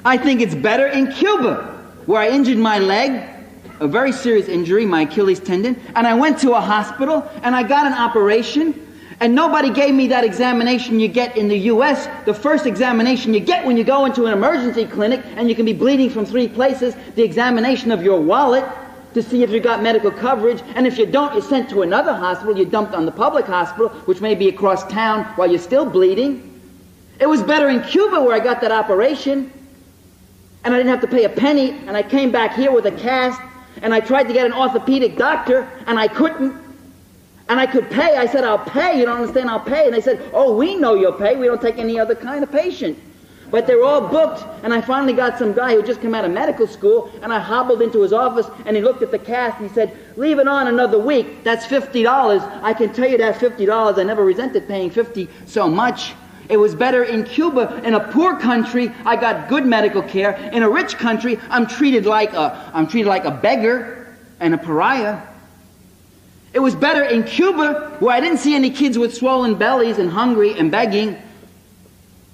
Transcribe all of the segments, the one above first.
I think it's better in Cuba, where I injured my leg, a very serious injury, my Achilles tendon, and I went to a hospital and I got an operation, and nobody gave me that examination you get in the U.S., the first examination you get when you go into an emergency clinic and you can be bleeding from 3 places, the examination of your wallet to see if you got medical coverage, and if you don't, you're sent to another hospital, you're dumped on the public hospital, which may be across town while you're still bleeding. It was better in Cuba where I got that operation, and I didn't have to pay a penny, and I came back here with a cast, and I tried to get an orthopedic doctor, and I couldn't. And I could pay. I said, I'll pay. You don't understand, I'll pay. And they said, oh, we know you'll pay. We don't take any other kind of patient. But they're all booked. And I finally got some guy who just came out of medical school, and I hobbled into his office, and he looked at the cast, and he said, leave it on another week. That's $50. I can tell you that $50. I never resented paying $50 so much. It was better in Cuba. In a poor country, I got good medical care. In a rich country, I'm treated like a beggar and a pariah. It was better in Cuba, where I didn't see any kids with swollen bellies and hungry and begging.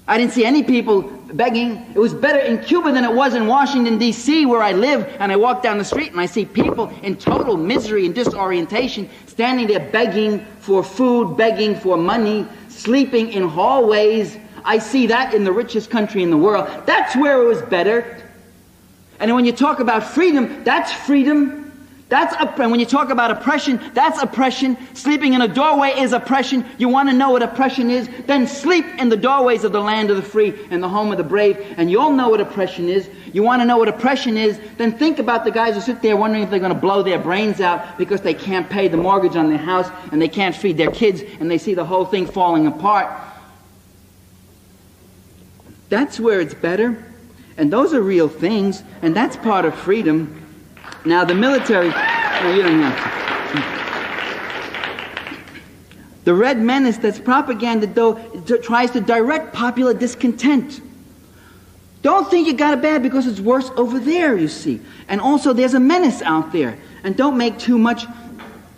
I didn't see any people begging. It was better in Cuba than it was in Washington, D.C., where I live, and I walk down the street and I see people in total misery and disorientation standing there begging for food, begging for money, sleeping in hallways. I see that in the richest country in the world. That's where it was better. And when you talk about freedom, that's freedom. And when you talk about oppression, that's oppression. Sleeping in a doorway is oppression. You want to know what oppression is? Then sleep in the doorways of the land of the free and the home of the brave, and you'll know what oppression is. You want to know what oppression is? Then think about the guys who sit there wondering if they're going to blow their brains out because they can't pay the mortgage on their house and they can't feed their kids and they see the whole thing falling apart. That's where it's better. And those are real things, and that's part of freedom. Now the military, no, you don't have to. The Red Menace, that's propaganda, though, tries to direct popular discontent. Don't think you got it bad because it's worse over there, you see. And also there's a menace out there. And don't make too much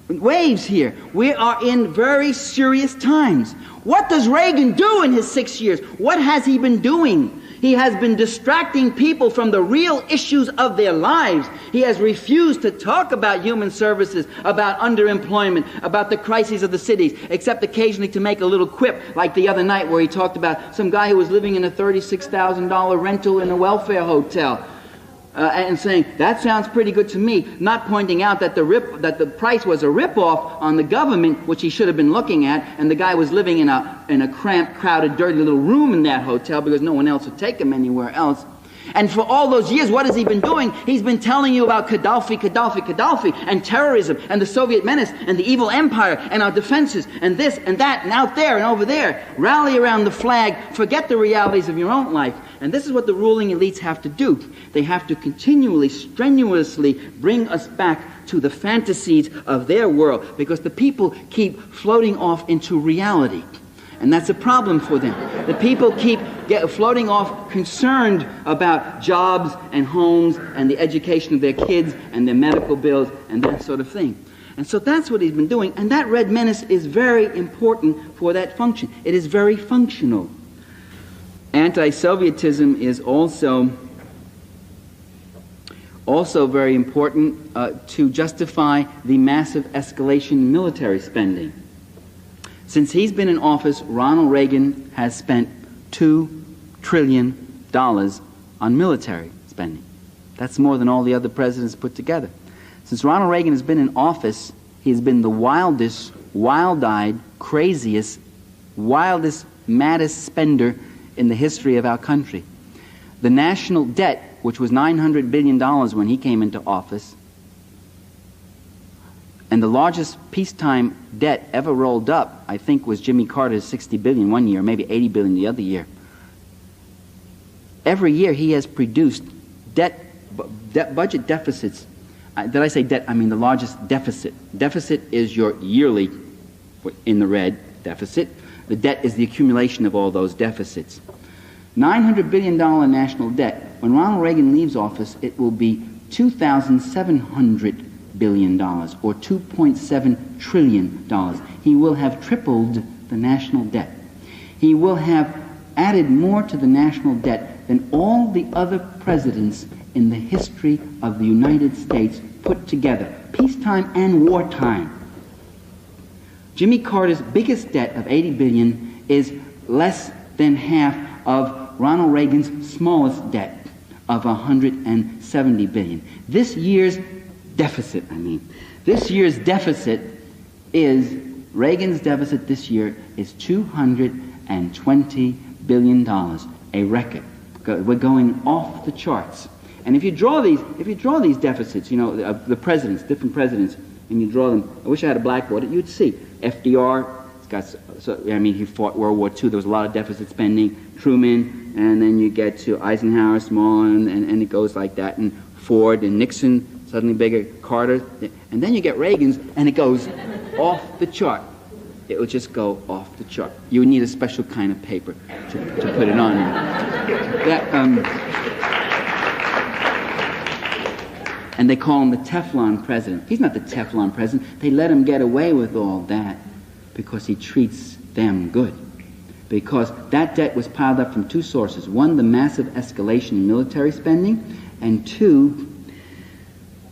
waves here. We are in very serious times. What does Reagan do in his 6 years? What has he been doing? He has been distracting people from the real issues of their lives. He has refused to talk about human services, about underemployment, about the crises of the cities, except occasionally to make a little quip, like the other night where he talked about some guy who was living in a $36,000 rental in a welfare hotel. And saying, that sounds pretty good to me, not pointing out that the price was a ripoff on the government, which he should have been looking at, and the guy was living in a cramped, crowded, dirty little room in that hotel because no one else would take him anywhere else. And for all those years, what has he been doing? He's been telling you about Gaddafi, and terrorism, and the Soviet menace, and the evil empire, and our defenses, and this, and that, and out there, and over there. Rally around the flag, forget the realities of your own life. And this is what the ruling elites have to do. They have to continually, strenuously bring us back to the fantasies of their world, because the people keep floating off into reality. And that's a problem for them. The people keep floating off concerned about jobs and homes and the education of their kids and their medical bills and that sort of thing. And so that's what he's been doing. And that Red Menace is very important for that function. It is very functional. Anti-Sovietism is also very important to justify the massive escalation in military spending. Since he's been in office, Ronald Reagan has spent $2 trillion on military spending. That's more than all the other presidents put together. Since Ronald Reagan has been in office, he's been the wildest, wild-eyed, craziest, wildest, maddest spender in the history of our country. The national debt, which was $900 billion when he came into office, and the largest peacetime debt ever rolled up, I think, was Jimmy Carter's $60 billion one year, maybe $80 billion the other year. Every year he has produced budget deficits. Did I say debt? I mean the largest deficit. Deficit is your yearly, in the red, deficit. The debt is the accumulation of all those deficits. $900 billion national debt. When Ronald Reagan leaves office, it will be $2,700 billion, or $2.7 trillion. He will have tripled the national debt. He will have added more to the national debt than all the other presidents in the history of the United States put together, peacetime and wartime. Jimmy Carter's biggest debt of $80 billion is less than half of Ronald Reagan's smallest debt of $170 billion. This year's deficit, is, Reagan's deficit this year is $220 billion, a record. We're going off the charts. And if you draw these deficits, of the presidents, different presidents, and you draw them, I wish I had a blackboard, you'd see FDR, he fought World War II, there was a lot of deficit spending, Truman, and then you get to Eisenhower, small, and it goes like that, and Ford and Nixon, suddenly bigger, Carter, and then you get Reagan's, and it goes off the chart. It would just go off the chart. You would need a special kind of paper to put it on. And they call him the Teflon president. He's not the Teflon president. They let him get away with all that because he treats them good. Because that debt was piled up from two sources. One, the massive escalation in military spending, and two,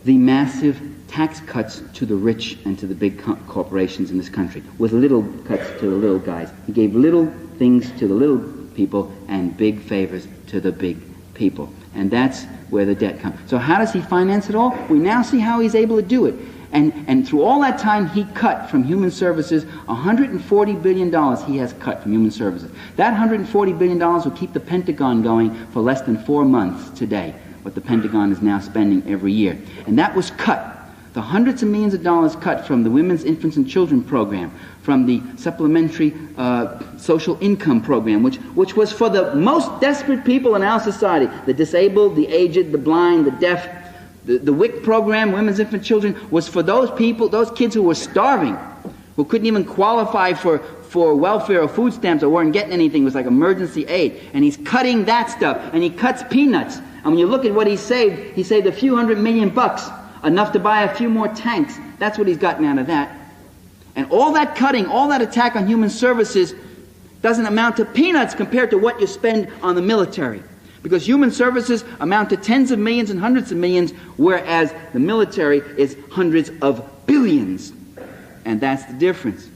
the massive tax cuts to the rich and to the big corporations in this country, with little cuts to the little guys. He gave little things to the little people and big favors to the big people. And that's where the debt comes. So how does he finance it all? We now see how he's able to do it. And through all that time, he cut from human services $140 billion he has cut from human services. That $140 billion will keep the Pentagon going for less than 4 months today, what the Pentagon is now spending every year. And that was cut. The hundreds of millions of dollars cut from the Women's, Infants, and Children program, from the supplementary social income program, which was for the most desperate people in our society, the disabled, the aged, the blind, the deaf. The WIC program, Women's, Infant, Children, was for those people, those kids who were starving, who couldn't even qualify for welfare or food stamps or weren't getting anything. It was like emergency aid. And he's cutting that stuff, and he cuts peanuts. And when you look at what he saved a few $100 million, enough to buy a few more tanks. That's what he's gotten out of that. And all that cutting, all that attack on human services doesn't amount to peanuts compared to what you spend on the military. Because human services amount to tens of millions and hundreds of millions, whereas the military is hundreds of billions. And that's the difference.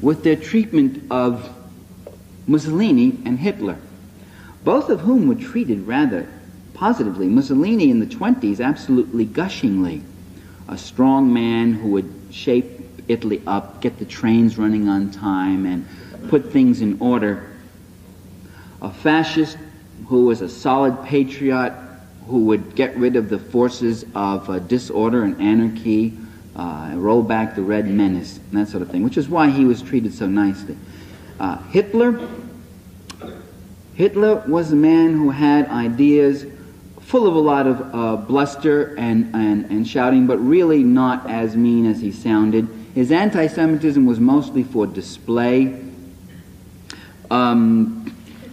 With their treatment of Mussolini and Hitler, both of whom were treated rather positively. Mussolini in the 20s, absolutely gushingly. A strong man who would shape Italy up, get the trains running on time, and put things in order. A fascist who was a solid patriot, who would get rid of the forces of disorder and anarchy, roll back the Red Menace, and that sort of thing, which is why he was treated so nicely. Hitler was a man who had ideas full of a lot of bluster and shouting, but really not as mean as he sounded. His anti-Semitism was mostly for display.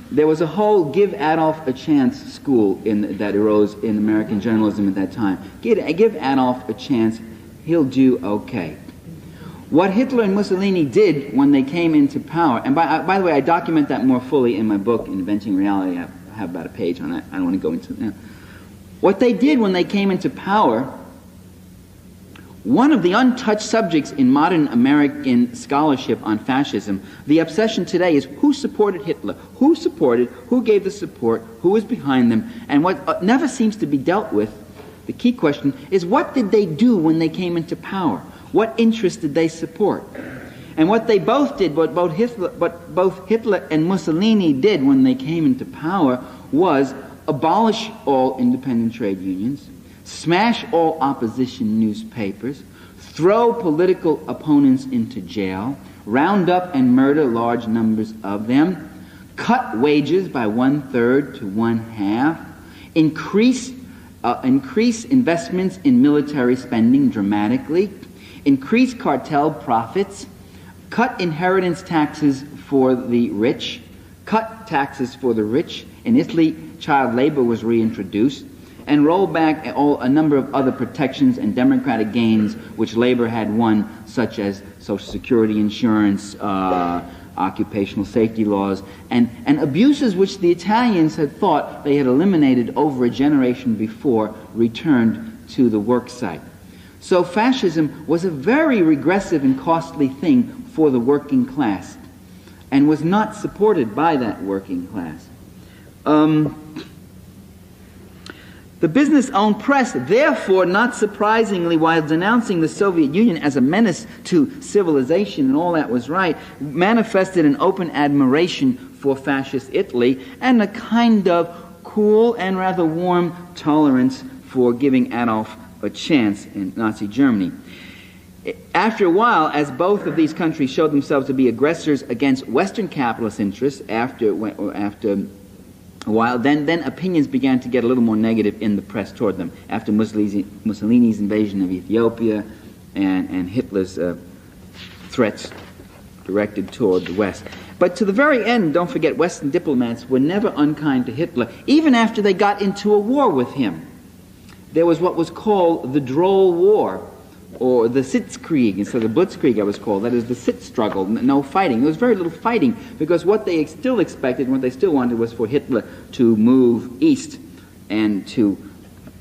There was a whole give Adolf a chance school that arose in American journalism at that time. Give Adolf a chance, he'll do okay. What Hitler and Mussolini did when they came into power, and by the way, I document that more fully in my book, Inventing Reality. I have about a page on that. I don't want to go into it now. What they did when they came into power, one of the untouched subjects in modern American scholarship on fascism, the obsession today is who supported Hitler, who gave the support, who was behind them, and what never seems to be dealt with, the key question, is what did they do when they came into power? What interests did they support? And what they both did, what both Hitler and Mussolini did when they came into power, was abolish all independent trade unions, smash all opposition newspapers, throw political opponents into jail, round up and murder large numbers of them, cut wages by 1/3 to 1/2, increase investments in military spending dramatically, increase cartel profits, cut inheritance taxes for the rich, cut taxes for the rich. In Italy, child labor was reintroduced, and roll back a number of other protections and democratic gains which labor had won, such as Social Security insurance, occupational safety laws, and abuses which the Italians had thought they had eliminated over a generation before returned to the work site. So fascism was a very regressive and costly thing for the working class, and was not supported by that working class. The business-owned press, therefore, not surprisingly, while denouncing the Soviet Union as a menace to civilization and all that was right, manifested an open admiration for fascist Italy and a kind of cool and rather warm tolerance for giving Adolf a chance in Nazi Germany. After a while, as both of these countries showed themselves to be aggressors against Western capitalist interests, after a while, then opinions began to get a little more negative in the press toward them, after Mussolini's invasion of Ethiopia and Hitler's threats directed toward the West. But to the very end, don't forget, Western diplomats were never unkind to Hitler, even after they got into a war with him. There was what was called the Droll War, or the Sitzkrieg, instead of the Blitzkrieg, it was called. That is the sit struggle, no fighting. There was very little fighting, because what they still expected and what they still wanted was for Hitler to move east and to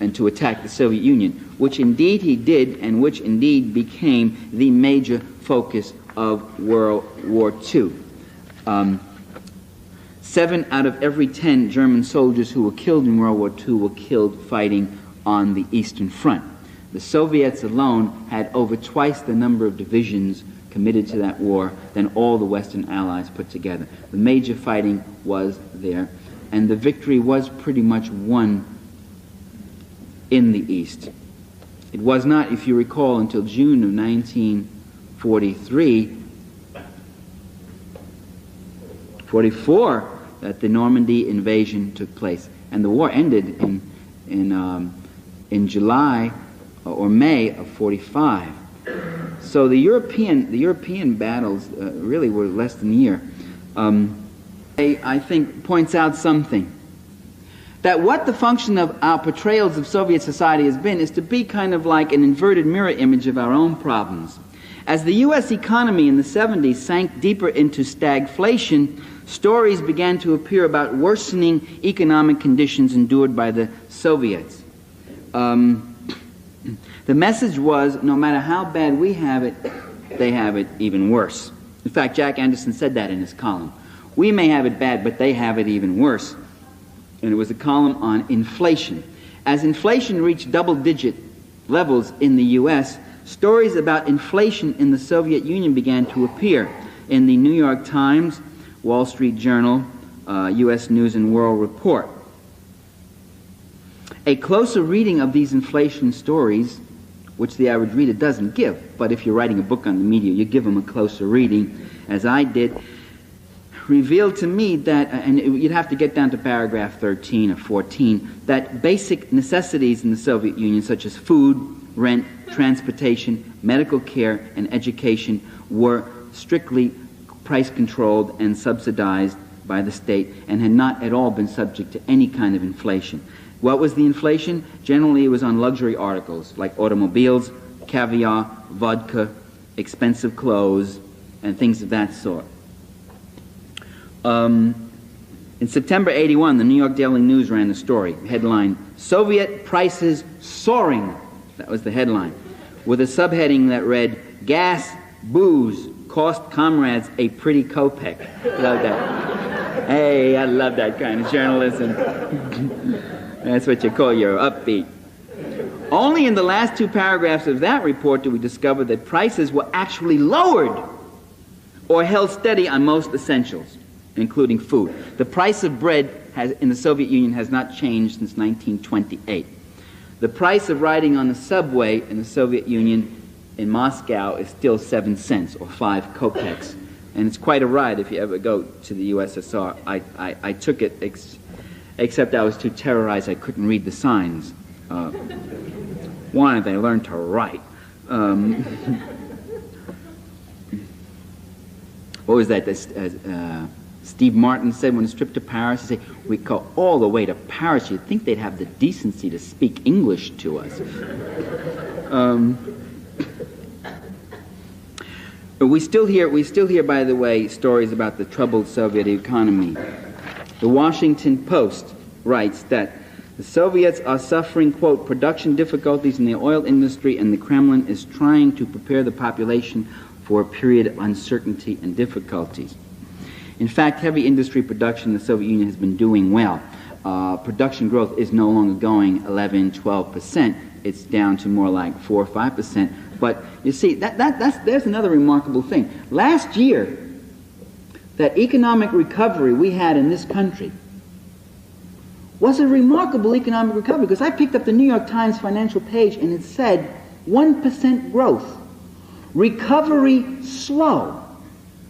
attack the Soviet Union, which indeed he did, and which indeed became the major focus of World War II. 7 out of every 10 German soldiers who were killed in World War II were killed fighting on the Eastern Front. The Soviets alone had over twice the number of divisions committed to that war than all the Western Allies put together. The major fighting was there, and the victory was pretty much won in the East. It was not, if you recall, until June of 1944 that the Normandy invasion took place, and the war ended in July or May of 45. So the European battles really were less than a year. I think points out something. That what the function of our portrayals of Soviet society has been is to be kind of like an inverted mirror image of our own problems. As the U.S. economy in the 70s sank deeper into stagflation, stories began to appear about worsening economic conditions endured by the Soviets. The message was, no matter how bad we have it, they have it even worse. In fact, Jack Anderson said that in his column. We may have it bad, but they have it even worse. And it was a column on inflation. As inflation reached double-digit levels in the U.S., stories about inflation in the Soviet Union began to appear in the New York Times, Wall Street Journal, U.S. News and World Report. A closer reading of these inflation stories, which the average reader doesn't give, but if you're writing a book on the media, you give them a closer reading, as I did, revealed to me that, and you'd have to get down to paragraph 13 or 14, that basic necessities in the Soviet Union, such as food, rent, transportation, medical care, and education, were strictly price-controlled and subsidized by the state, and had not at all been subject to any kind of inflation. What was the inflation? Generally, it was on luxury articles like automobiles, caviar, vodka, expensive clothes, and things of that sort. In September '81, the New York Daily News ran a story, headline, "Soviet Prices Soaring." That was the headline, with a subheading that read, "Gas, booze, cost comrades a pretty kopeck." Love that. Hey, I love that kind of journalism. That's what you call your upbeat. Only in the last 2 paragraphs of that report do we discover that prices were actually lowered or held steady on most essentials, including food. The price of bread in the Soviet Union has not changed since 1928. The price of riding on the subway in the Soviet Union in Moscow is still 7 cents or 5 kopecks. And it's quite a ride if you ever go to the USSR. I took it, except I was too terrorized I couldn't read the signs. One, they learned to write. What was that? Steve Martin said on his trip to Paris, he said, "We go all the way to Paris. You'd think they'd have the decency to speak English to us." We still hear, by the way, stories about the troubled Soviet economy. The Washington Post writes that the Soviets are suffering, quote, production difficulties in the oil industry, and the Kremlin is trying to prepare the population for a period of uncertainty and difficulties. In fact, heavy industry production in the Soviet Union has been doing well. Production growth is no longer going 11, 12%. It's down to more like 4 or 5%. But you see, there's another remarkable thing. Last year, that economic recovery we had in this country was a remarkable economic recovery, because I picked up the New York Times financial page and it said 1% growth. Recovery slow.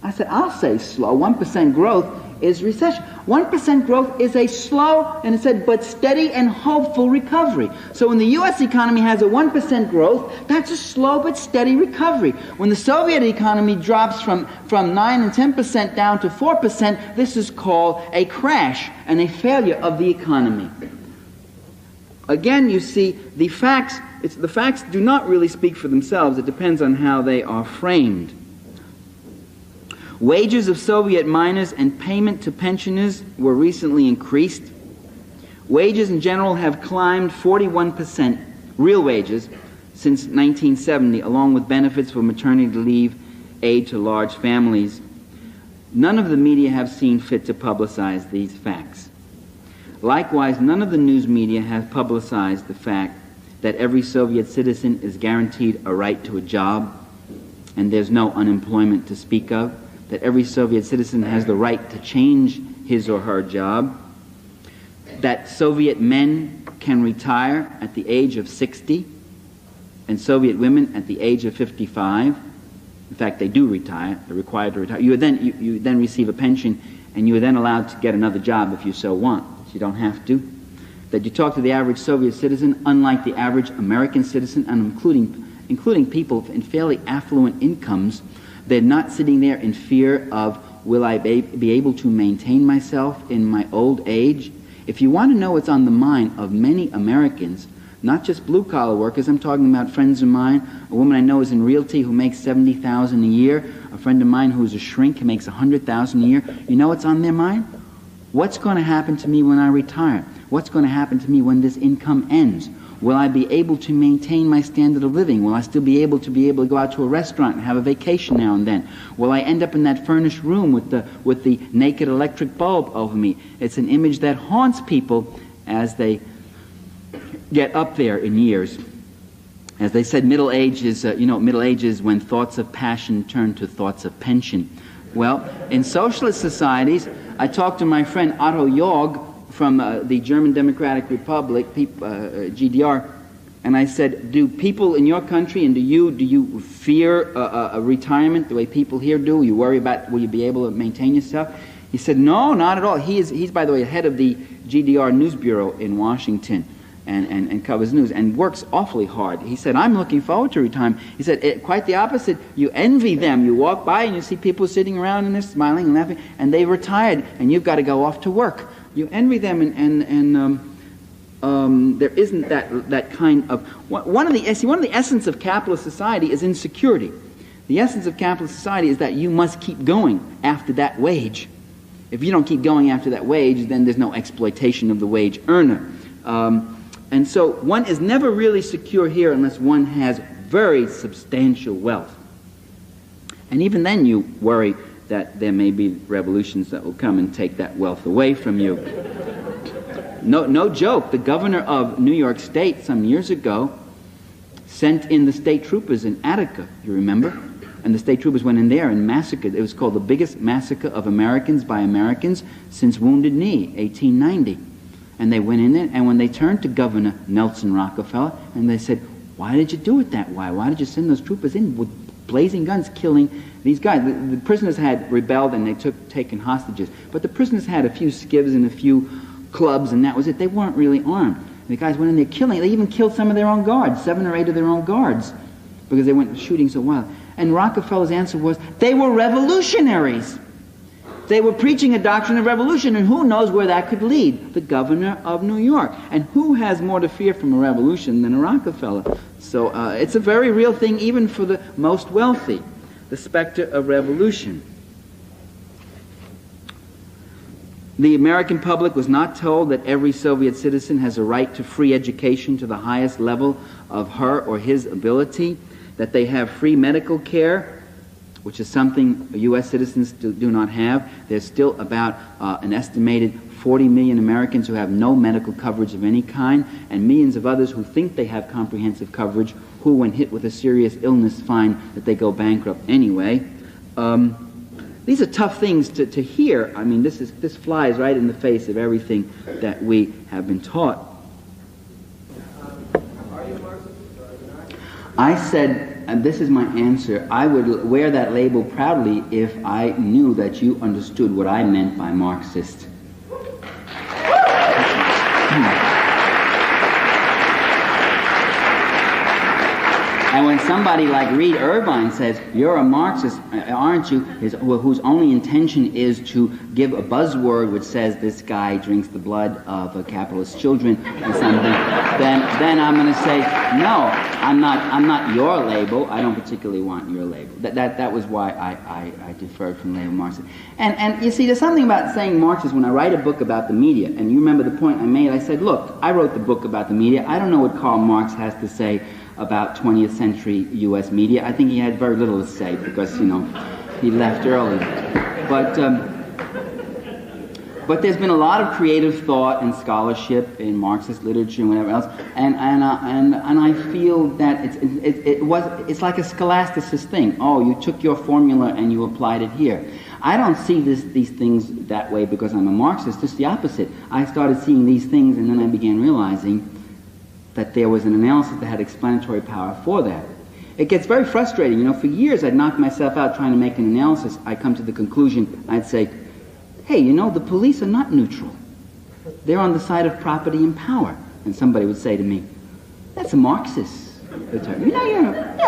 I said, I'll say slow. 1% growth is recession. 1% growth is a slow, and it said, but steady and hopeful recovery. So when the U.S. economy has a 1% growth, that's a slow but steady recovery. When the Soviet economy drops from 9 and 10% down to 4%, this is called a crash and a failure of the economy. Again, you see, the facts do not really speak for themselves. It depends on how they are framed. Wages of Soviet miners and payment to pensioners were recently increased. Wages in general have climbed 41%, real wages, since 1970, along with benefits for maternity leave, aid to large families. None of the media have seen fit to publicize these facts. Likewise, none of the news media has publicized the fact that every Soviet citizen is guaranteed a right to a job, and there's no unemployment to speak of, that every Soviet citizen has the right to change his or her job, that Soviet men can retire at the age of 60, and Soviet women at the age of 55. In fact, they do retire. They're required to retire. You then receive a pension, and you are then allowed to get another job if you so want. You don't have to. That you talk to the average Soviet citizen, unlike the average American citizen, and including people in fairly affluent incomes. They're not sitting there in fear of, will I be able to maintain myself in my old age? If you want to know what's on the mind of many Americans, not just blue-collar workers, I'm talking about friends of mine, a woman I know is in realty who makes $70,000 a year, a friend of mine who's a shrink who makes $100,000 a year. You know what's on their mind? What's going to happen to me when I retire? What's going to happen to me when this income ends? Will I be able to maintain my standard of living? Will I still be able to go out to a restaurant and have a vacation now and then? Will I end up in that furnished room with the naked electric bulb over me? It's an image that haunts people as they get up there in years. As they said, middle age is when thoughts of passion turn to thoughts of pension. Well, in socialist societies, I talked to my friend Otto Jorg from the German Democratic Republic, GDR, and I said, do people in your country and do you fear a retirement the way people here do? You worry about will you be able to maintain yourself? He said, no, not at all. He's by the way, head of the GDR News Bureau in Washington and covers news and works awfully hard. He said, I'm looking forward to retirement. He said, quite the opposite. You envy them. You walk by and you see people sitting around and they're smiling and laughing, and they retired, and you've got to go off to work. You envy them, and there isn't that kind of one of the essence of capitalist society is insecurity. The essence of capitalist society is that you must keep going after that wage. If you don't keep going after that wage, then there's no exploitation of the wage earner. And so one is never really secure here unless one has very substantial wealth. And even then you worry that there may be revolutions that will come and take that wealth away from you. No joke, the governor of New York State some years ago sent in the state troopers in Attica, you remember? And the state troopers went in there and massacred. It was called the biggest massacre of Americans by Americans since Wounded Knee, 1890. And they went in there, and when they turned to Governor Nelson Rockefeller, and they said, why did you do it that way? Why did you send those troopers in with blazing guns killing these guys? The prisoners had rebelled and they taken hostages. But the prisoners had a few skivs and a few clubs, and that was it. They weren't really armed. And the guys went in there killing. They even killed some of their own guards, 7 or 8 of their own guards, because they went shooting so wild. And Rockefeller's answer was, they were revolutionaries. They were preaching a doctrine of revolution, and who knows where that could lead? The governor of New York. And who has more to fear from a revolution than a Rockefeller? So it's a very real thing even for the most wealthy. the specter of revolution. The American public was not told that every Soviet citizen has a right to free education to the highest level of her or his ability, that they have free medical care, which is something U.S. citizens do not have. There's still about an estimated 40 million Americans who have no medical coverage of any kind, and millions of others who think they have comprehensive coverage, who, when hit with a serious illness, find that they go bankrupt anyway. These are tough things to hear. I mean, this flies right in the face of everything that we have been taught. Are you Marxist? I said, and this is my answer, I would wear that label proudly if I knew that you understood what I meant by Marxist. And when somebody like Reed Irvine says, you're a Marxist, aren't you, whose only intention is to give a buzzword which says this guy drinks the blood of capitalist children or something, then I'm going to say, no, I'm not your label. I don't particularly want your label. That was why I deferred from the label Marxist. And you see, there's something about saying Marxist when I write a book about the media, and you remember the point I made. I said, look, I wrote the book about the media. I don't know what Karl Marx has to say about 20th century U.S. media. I think he had very little to say because, you know, he left early. But there's been a lot of creative thought and scholarship in Marxist literature and whatever else, and I feel that it's like a scholasticist thing. Oh, you took your formula and you applied it here. I don't see these things that way because I'm a Marxist. Just the opposite. I started seeing these things, and then I began realizing that there was an analysis that had explanatory power for that. It gets very frustrating. You know, for years I'd knock myself out trying to make an analysis. I'd come to the conclusion, I'd say, hey, you know, the police are not neutral. They're on the side of property and power. And somebody would say to me, that's a Marxist. You know,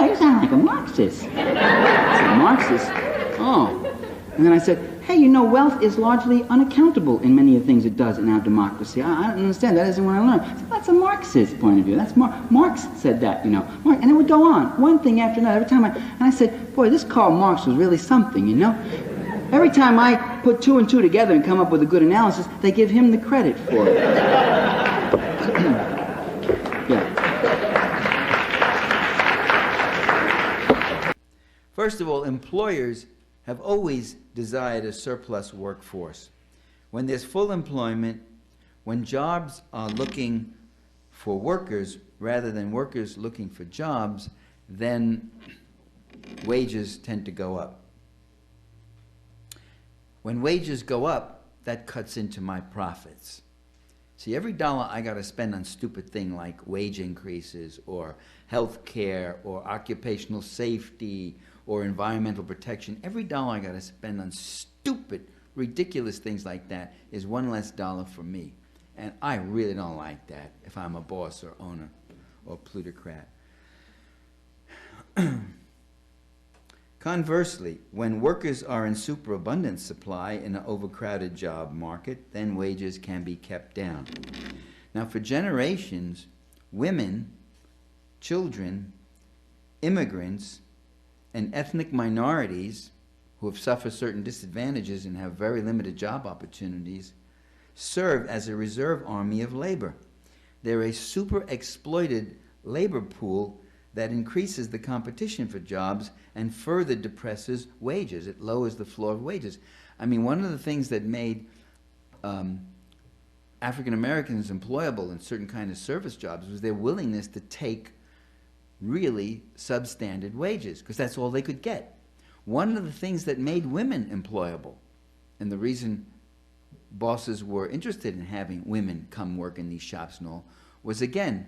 you sound like a Marxist. I said, Marxist? Oh. And then I said, hey, you know, wealth is largely unaccountable in many of the things it does in our democracy. I don't understand. That isn't what I learned. So that's a Marxist point of view. That's Marx said that, you know. And it would go on, one thing after another. Every time I said, boy, this Karl Marx was really something, you know. Every time I put two and two together and come up with a good analysis, they give him the credit for it. Yeah. First of all, employers have always desired a surplus workforce. When there's full employment, when jobs are looking for workers rather than workers looking for jobs, then wages tend to go up. When wages go up, that cuts into my profits. See, every dollar I got to spend on stupid thing like wage increases or health care or occupational safety or environmental protection, every dollar I got to spend on stupid, ridiculous things like that is one less dollar for me. And I really don't like that if I'm a boss or owner or plutocrat. Conversely, when workers are in superabundant supply in an overcrowded job market, then wages can be kept down. Now, for generations, women, children, immigrants, and ethnic minorities who have suffered certain disadvantages and have very limited job opportunities serve as a reserve army of labor. They're a super exploited labor pool that increases the competition for jobs and further depresses wages. It lowers the floor of wages. I mean, one of the things that made African Americans employable in certain kind of service jobs was their willingness to take really substandard wages, because that's all they could get. One of the things that made women employable, and the reason bosses were interested in having women come work in these shops and all, was again,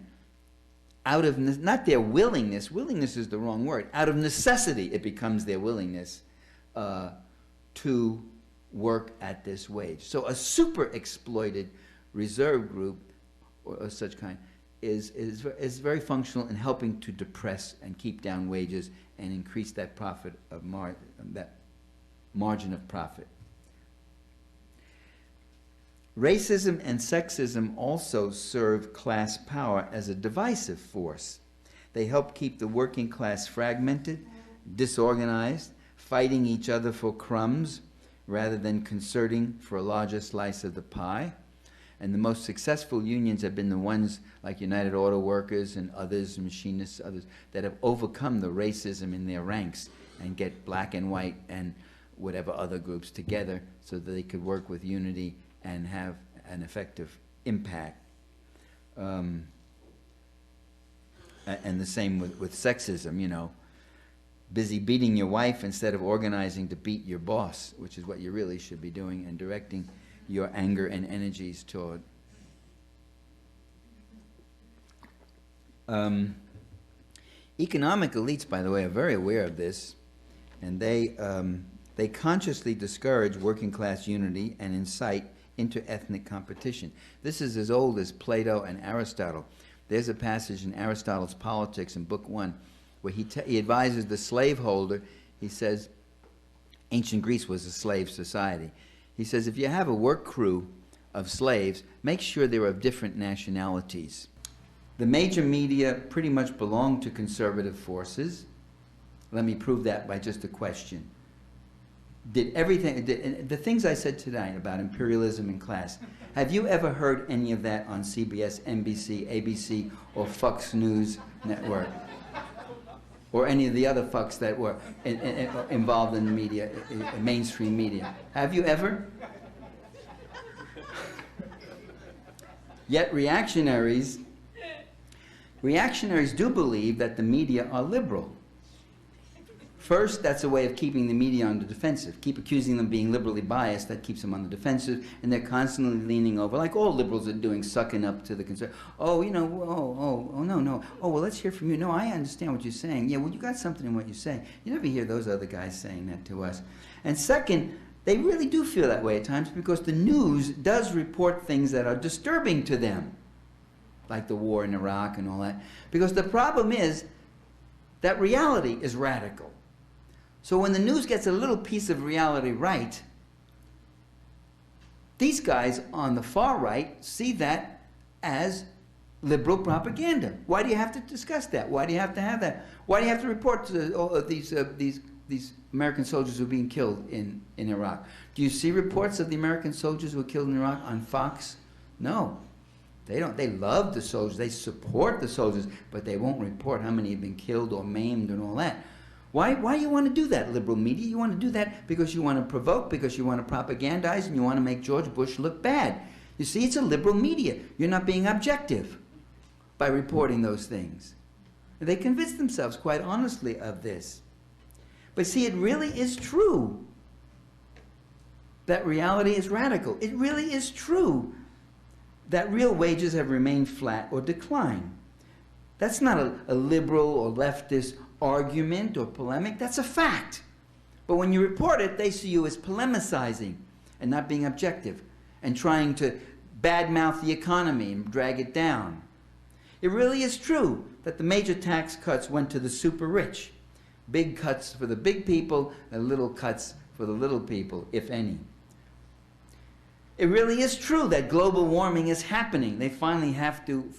out of, not their willingness is the wrong word, out of necessity it becomes their willingness to work at this wage. So a super exploited reserve group or such kind is very functional in helping to depress and keep down wages and increase that profit of that margin of profit. Racism and sexism also serve class power as a divisive force. They help keep the working class fragmented, disorganized, fighting each other for crumbs rather than concerting for a larger slice of the pie. And the most successful unions have been the ones like United Auto Workers and others, machinists, others, that have overcome the racism in their ranks and get black and white and whatever other groups together so that they could work with unity and have an effective impact. And the same with sexism, you know. Busy beating your wife instead of organizing to beat your boss, which is what you really should be doing, and directing your anger and energies toward. Economic elites, by the way, are very aware of this, and they consciously discourage working class unity and incite inter-ethnic competition. This is as old as Plato and Aristotle. There's a passage in Aristotle's Politics in Book 1 where he advises the slaveholder. He says, ancient Greece was a slave society. He says, if you have a work crew of slaves, make sure they're of different nationalities. The major media pretty much belong to conservative forces. Let me prove that by just a question. The things I said tonight about imperialism and class, have you ever heard any of that on CBS, NBC, ABC, or Fox News Network? Or any of the other fucks that were involved in the media, mainstream media. Have you ever? Yet reactionaries do believe that the media are liberal. First, that's a way of keeping the media on the defensive. Keep accusing them of being liberally biased, that keeps them on the defensive, and they're constantly leaning over, like all liberals are doing, sucking up to the conservative. Oh, you know, no. Oh, well, let's hear from you. No, I understand what you're saying. Yeah, well, you got something in what you're saying. You never hear those other guys saying that to us. And second, they really do feel that way at times because the news does report things that are disturbing to them, like the war in Iraq and all that. Because the problem is that reality is radical. So when the news gets a little piece of reality right, these guys on the far right see that as liberal propaganda. Why do you have to discuss that? Why do you have to have that? Why do you have to report all of these American soldiers who are being killed in Iraq? Do you see reports of the American soldiers who were killed in Iraq on Fox? No. They don't. They love the soldiers. They support the soldiers, but they won't report how many have been killed or maimed and all that. Why do you want to do that, liberal media? You want to do that because you want to provoke, because you want to propagandize, and you want to make George Bush look bad. You see, it's a liberal media. You're not being objective by reporting those things. And they convince themselves quite honestly of this. But see, it really is true that reality is radical. It really is true that real wages have remained flat or declined. That's not a liberal or leftist argument or polemic. That's a fact. But when you report it, they see you as polemicizing and not being objective and trying to badmouth the economy and drag it down. It really is true that the major tax cuts went to the super rich. Big cuts for the big people and little cuts for the little people, if any. It really is true that global warming is happening. They finally have to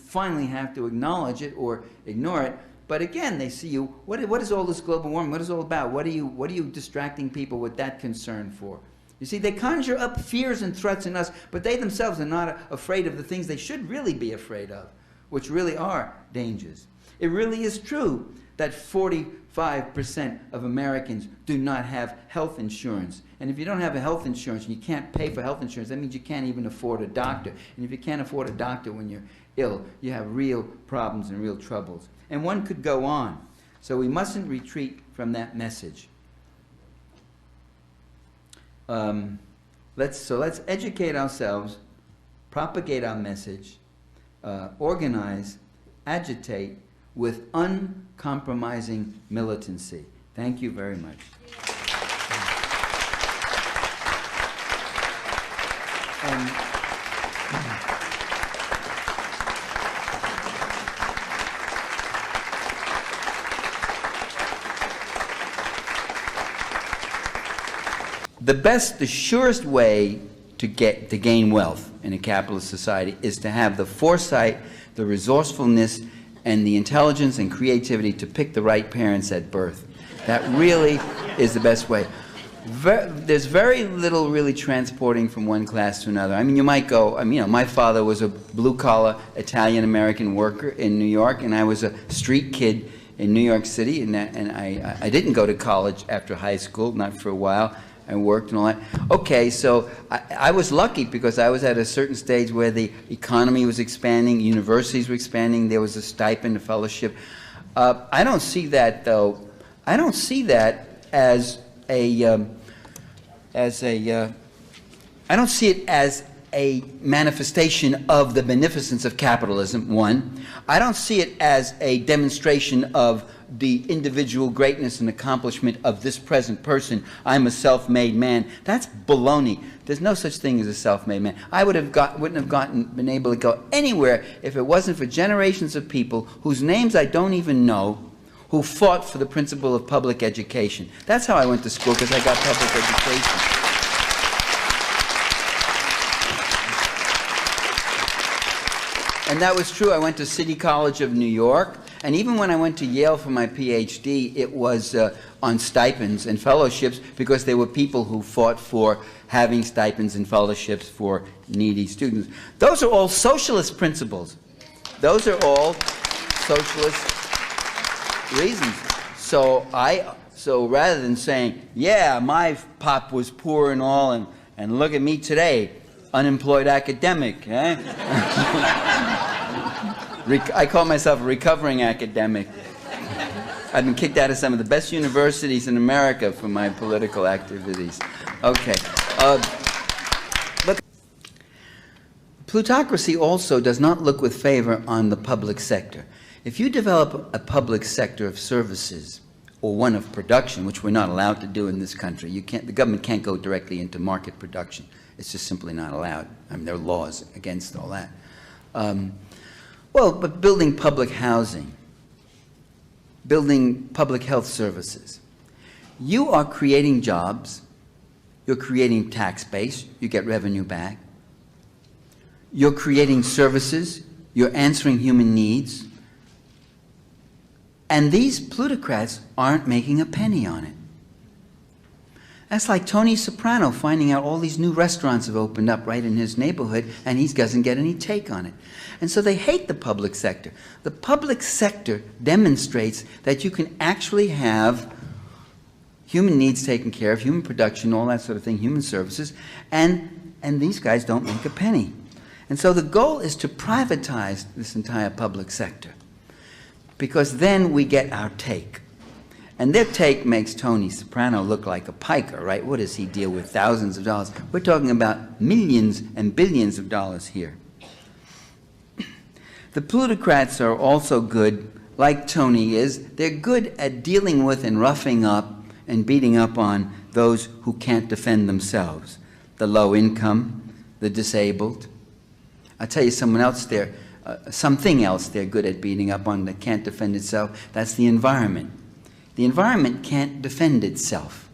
acknowledge it or ignore it. But again, they see you, what is all this global warming? What is it all about? What are you distracting people with that concern for? You see, they conjure up fears and threats in us, but they themselves are not afraid of the things they should really be afraid of, which really are dangers. It really is true that 45% of Americans do not have health insurance. And if you don't have a health insurance and you can't pay for health insurance, that means you can't even afford a doctor. And if you can't afford a doctor when you're ill, you have real problems and real troubles. And one could go on. So we mustn't retreat from that message. Let's educate ourselves, propagate our message, organize, agitate with uncompromising militancy. Thank you very much. The surest way to gain wealth in a capitalist society is to have the foresight, the resourcefulness, and the intelligence and creativity to pick the right parents at birth. That really is the best way. There's very little really transporting from one class to another. I mean, you might go, my father was a blue-collar Italian-American worker in New York, and I was a street kid in New York City, and I didn't go to college after high school, not for a while. I worked and all that. Okay, so I was lucky because I was at a certain stage where the economy was expanding, universities were expanding, there was a stipend, a fellowship. I don't see that, though. I don't see that I don't see it as a manifestation of the beneficence of capitalism, one. I don't see it as a demonstration of the individual greatness and accomplishment of this present person. I'm a self-made man. That's baloney. There's no such thing as a self-made man. I wouldn't have been able to go anywhere if it wasn't for generations of people whose names I don't even know, who fought for the principle of public education. That's how I went to school, because I got public education. And that was true. I went to City College of New York, and even when I went to Yale for my PhD, it was on stipends and fellowships, because there were people who fought for having stipends and fellowships for needy students. Those are all socialist principles. Those are all socialist reasons. So rather than saying, yeah, my pop was poor and all, and look at me today, unemployed academic, eh? I call myself a recovering academic. I've been kicked out of some of the best universities in America for my political activities. Okay. Look, plutocracy also does not look with favor on the public sector. If you develop a public sector of services or one of production, which we're not allowed to do in this country, the government can't go directly into market production. It's just simply not allowed. I mean, there are laws against all that. Well, but building public housing, building public health services, you are creating jobs, you're creating tax base, you get revenue back, you're creating services, you're answering human needs, and these plutocrats aren't making a penny on it. That's like Tony Soprano finding out all these new restaurants have opened up right in his neighborhood, and he doesn't get any take on it. And so they hate the public sector. The public sector demonstrates that you can actually have human needs taken care of, human production, all that sort of thing, human services, and these guys don't make a penny. And so the goal is to privatize this entire public sector, because then we get our take. And their take makes Tony Soprano look like a piker, right? What does he deal with? Thousands of dollars. We're talking about millions and billions of dollars here. The plutocrats are also good, like Tony is. They're good at dealing with and roughing up and beating up on those who can't defend themselves. The low income, the disabled. I'll tell you something else they're good at beating up on that can't defend itself. That's the environment. The environment can't defend itself.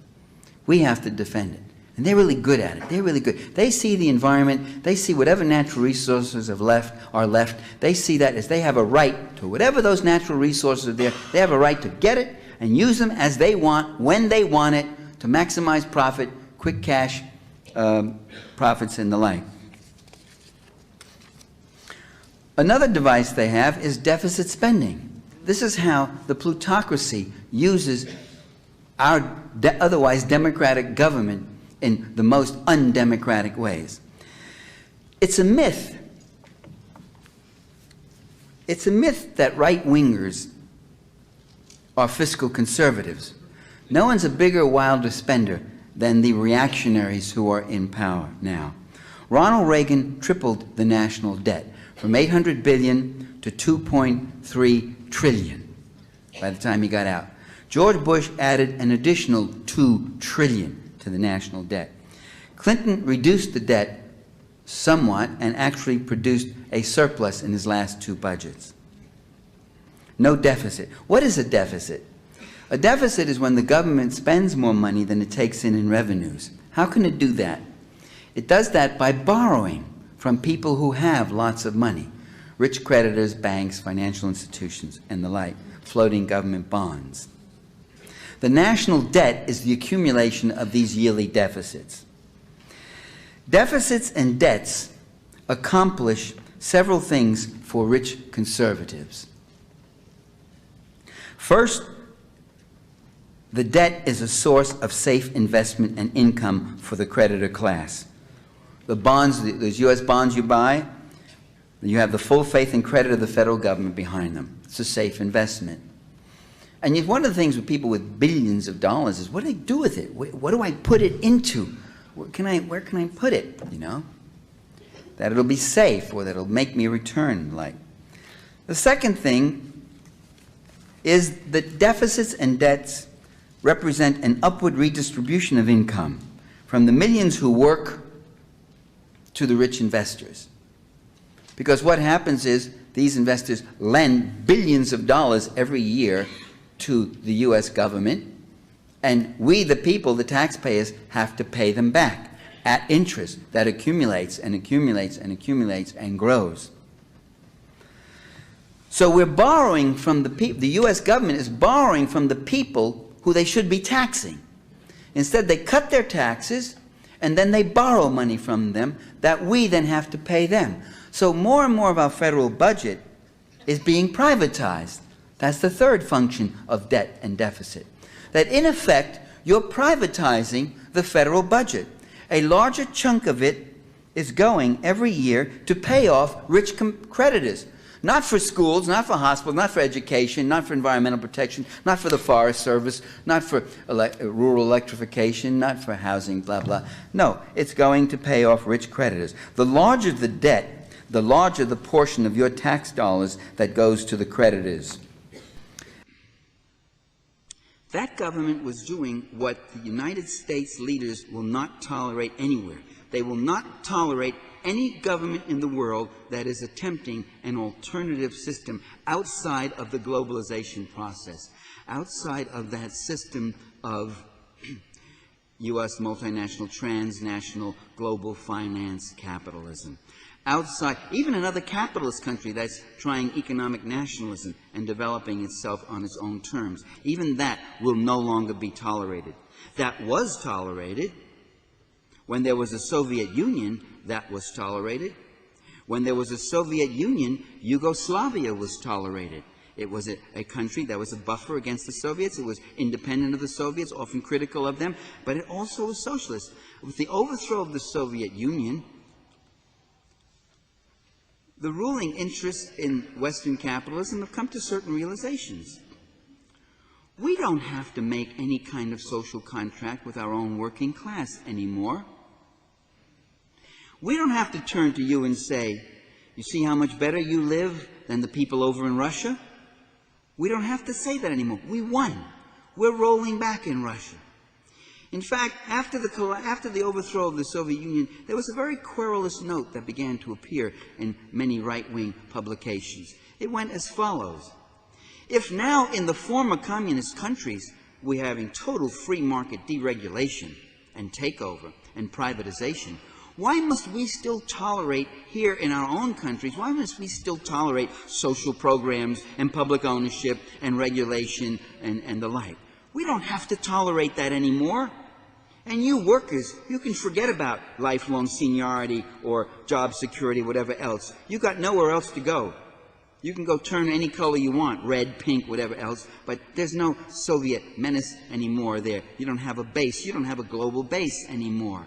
We have to defend it. And they're really good at it. They're really good. They see the environment. They see whatever natural resources are left. They see that as they have a right to whatever those natural resources are there. They have a right to get it and use them as they want, when they want it, to maximize profit, quick cash profits and the like. Another device they have is deficit spending. This is how the plutocracy uses our otherwise democratic government in the most undemocratic ways. It's a myth. It's a myth that right-wingers are fiscal conservatives. No one's a bigger, wilder spender than the reactionaries who are in power now. Ronald Reagan tripled the national debt from $800 billion to $2.3 trillion by the time he got out. George Bush added an additional $2 trillion to the national debt. Clinton reduced the debt somewhat and actually produced a surplus in his last two budgets. No deficit. What is a deficit? A deficit is when the government spends more money than it takes in revenues. How can it do that? It does that by borrowing from people who have lots of money. Rich creditors, banks, financial institutions, and the like, floating government bonds. The national debt is the accumulation of these yearly deficits. Deficits and debts accomplish several things for rich conservatives. First, the debt is a source of safe investment and income for the creditor class. The bonds, those U.S. bonds you buy, you have the full faith and credit of the federal government behind them. It's a safe investment. And yet one of the things with people with billions of dollars is, what do they do with it? What do I put it into? Where can I put it, you know? That it'll be safe, or that it'll make me a return, like. The second thing is that deficits and debts represent an upward redistribution of income from the millions who work to the rich investors. Because what happens is these investors lend billions of dollars every year to the U.S. government, and we, the people, the taxpayers, have to pay them back at interest that accumulates and accumulates and accumulates and grows. So we're borrowing from the people. The U.S. government is borrowing from the people who they should be taxing. Instead, they cut their taxes, and then they borrow money from them that we then have to pay them. So more and more of our federal budget is being privatized. That's the third function of debt and deficit. That in effect, you're privatizing the federal budget. A larger chunk of it is going every year to pay off rich creditors. Not for schools, not for hospitals, not for education, not for environmental protection, not for the Forest Service, not for rural electrification, not for housing, blah, blah. No, it's going to pay off rich creditors. The larger the debt, the larger the portion of your tax dollars that goes to the creditors. That government was doing what the United States leaders will not tolerate anywhere. They will not tolerate any government in the world that is attempting an alternative system outside of the globalization process, outside of that system of U.S. multinational, transnational, global finance capitalism. Outside, even another capitalist country that's trying economic nationalism and developing itself on its own terms, even that will no longer be tolerated. That was tolerated when there was a Soviet Union. That was tolerated. When there was a Soviet Union, Yugoslavia was tolerated. It was a country that was a buffer against the Soviets. It was independent of the Soviets, often critical of them, but it also was socialist. With the overthrow of the Soviet Union, the ruling interests in Western capitalism have come to certain realizations. We don't have to make any kind of social contract with our own working class anymore. We don't have to turn to you and say, you see how much better you live than the people over in Russia? We don't have to say that anymore. We won. We're rolling back in Russia. In fact, after the overthrow of the Soviet Union, there was a very querulous note that began to appear in many right-wing publications. It went as follows. If now in the former communist countries we're having total free market deregulation and takeover and privatization, why must we still tolerate here in our own countries, why must we still tolerate social programs and public ownership and regulation and the like? We don't have to tolerate that anymore. And you workers, you can forget about lifelong seniority or job security, whatever else. You've got nowhere else to go. You can go turn any color you want, red, pink, whatever else, but there's no Soviet menace anymore there. You don't have a base. You don't have a global base anymore.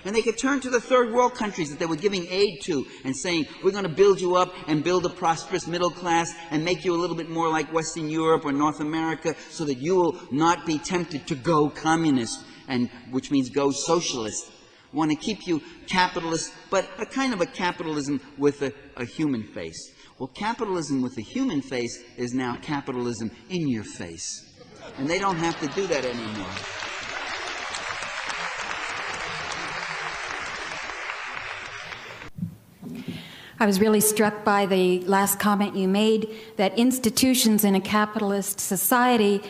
And they could turn to the third world countries that they were giving aid to and saying, we're going to build you up and build a prosperous middle class and make you a little bit more like Western Europe or North America so that you will not be tempted to go communist, and which means go socialist. Want to keep you capitalist, but a kind of a capitalism with a human face. Well, capitalism with a human face is now capitalism in your face. And they don't have to do that anymore. I was really struck by the last comment you made, that institutions in a capitalist society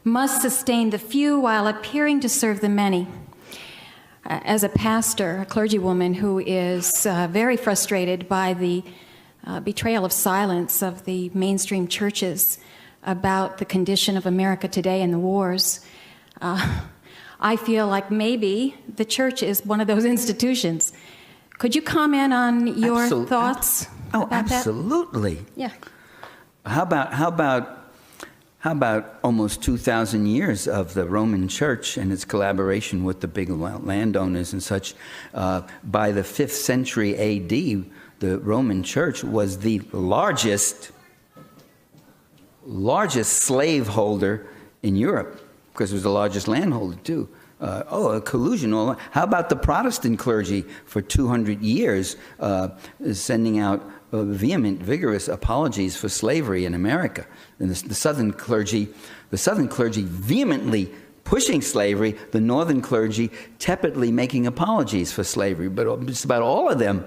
must sustain the few while appearing to serve the many. As a pastor, a clergywoman who is very frustrated by the betrayal of silence of the mainstream churches, about the condition of America today and the wars, I feel like maybe the church is one of those institutions. Could you comment on your thoughts about that? Absolutely. Yeah. How about almost 2,000 years of the Roman Church and its collaboration with the big landowners and such? By the 5th century A.D., the Roman Church was the largest slaveholder in Europe, because it was the largest landholder too. A collusion. How about the Protestant clergy for 200 years sending out vehement, vigorous apologies for slavery in America? And the Southern clergy vehemently pushing slavery, the Northern clergy tepidly making apologies for slavery. But just about all of them,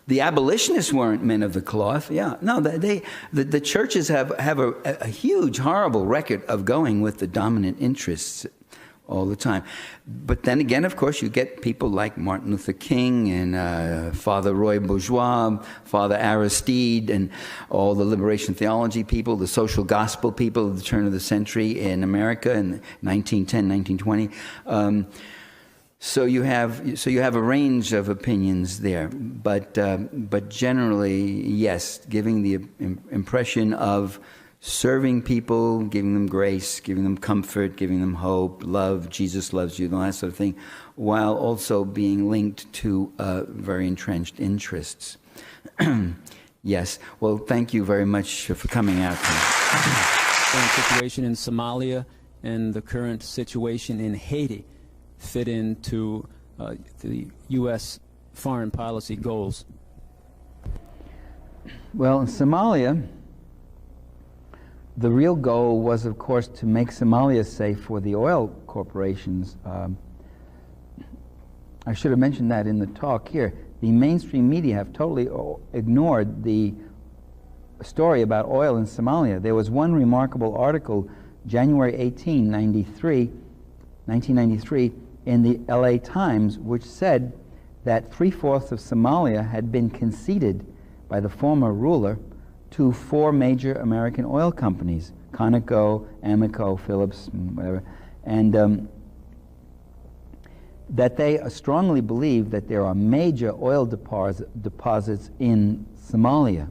the abolitionists weren't men of the cloth. Yeah, no, the churches have a huge, horrible record of going with the dominant interests all the time. But then again, of course, you get people like Martin Luther King and Father Roy Bourgeois, Father Aristide, and all the liberation theology people, the social gospel people at the turn of the century in America in 1910, 1920. So you have a range of opinions there, but generally, yes, giving the impression of serving people, giving them grace, giving them comfort, giving them hope, love, Jesus loves you, all that sort of thing, while also being linked to very entrenched interests. Yes. Well, thank you very much for coming out. The current situation in Somalia and the current situation in Haiti fit into the U.S. foreign policy goals? Well, in Somalia, the real goal was, of course, to make Somalia safe for the oil corporations. I should have mentioned that in the talk here. The mainstream media have totally ignored the story about oil in Somalia. There was one remarkable article, January 18, 1993, in the LA Times, which said that 3/4 of Somalia had been conceded by the former ruler to 4 major American oil companies, Conoco, Amoco, Phillips, whatever, and that they strongly believe that there are major oil deposits in Somalia.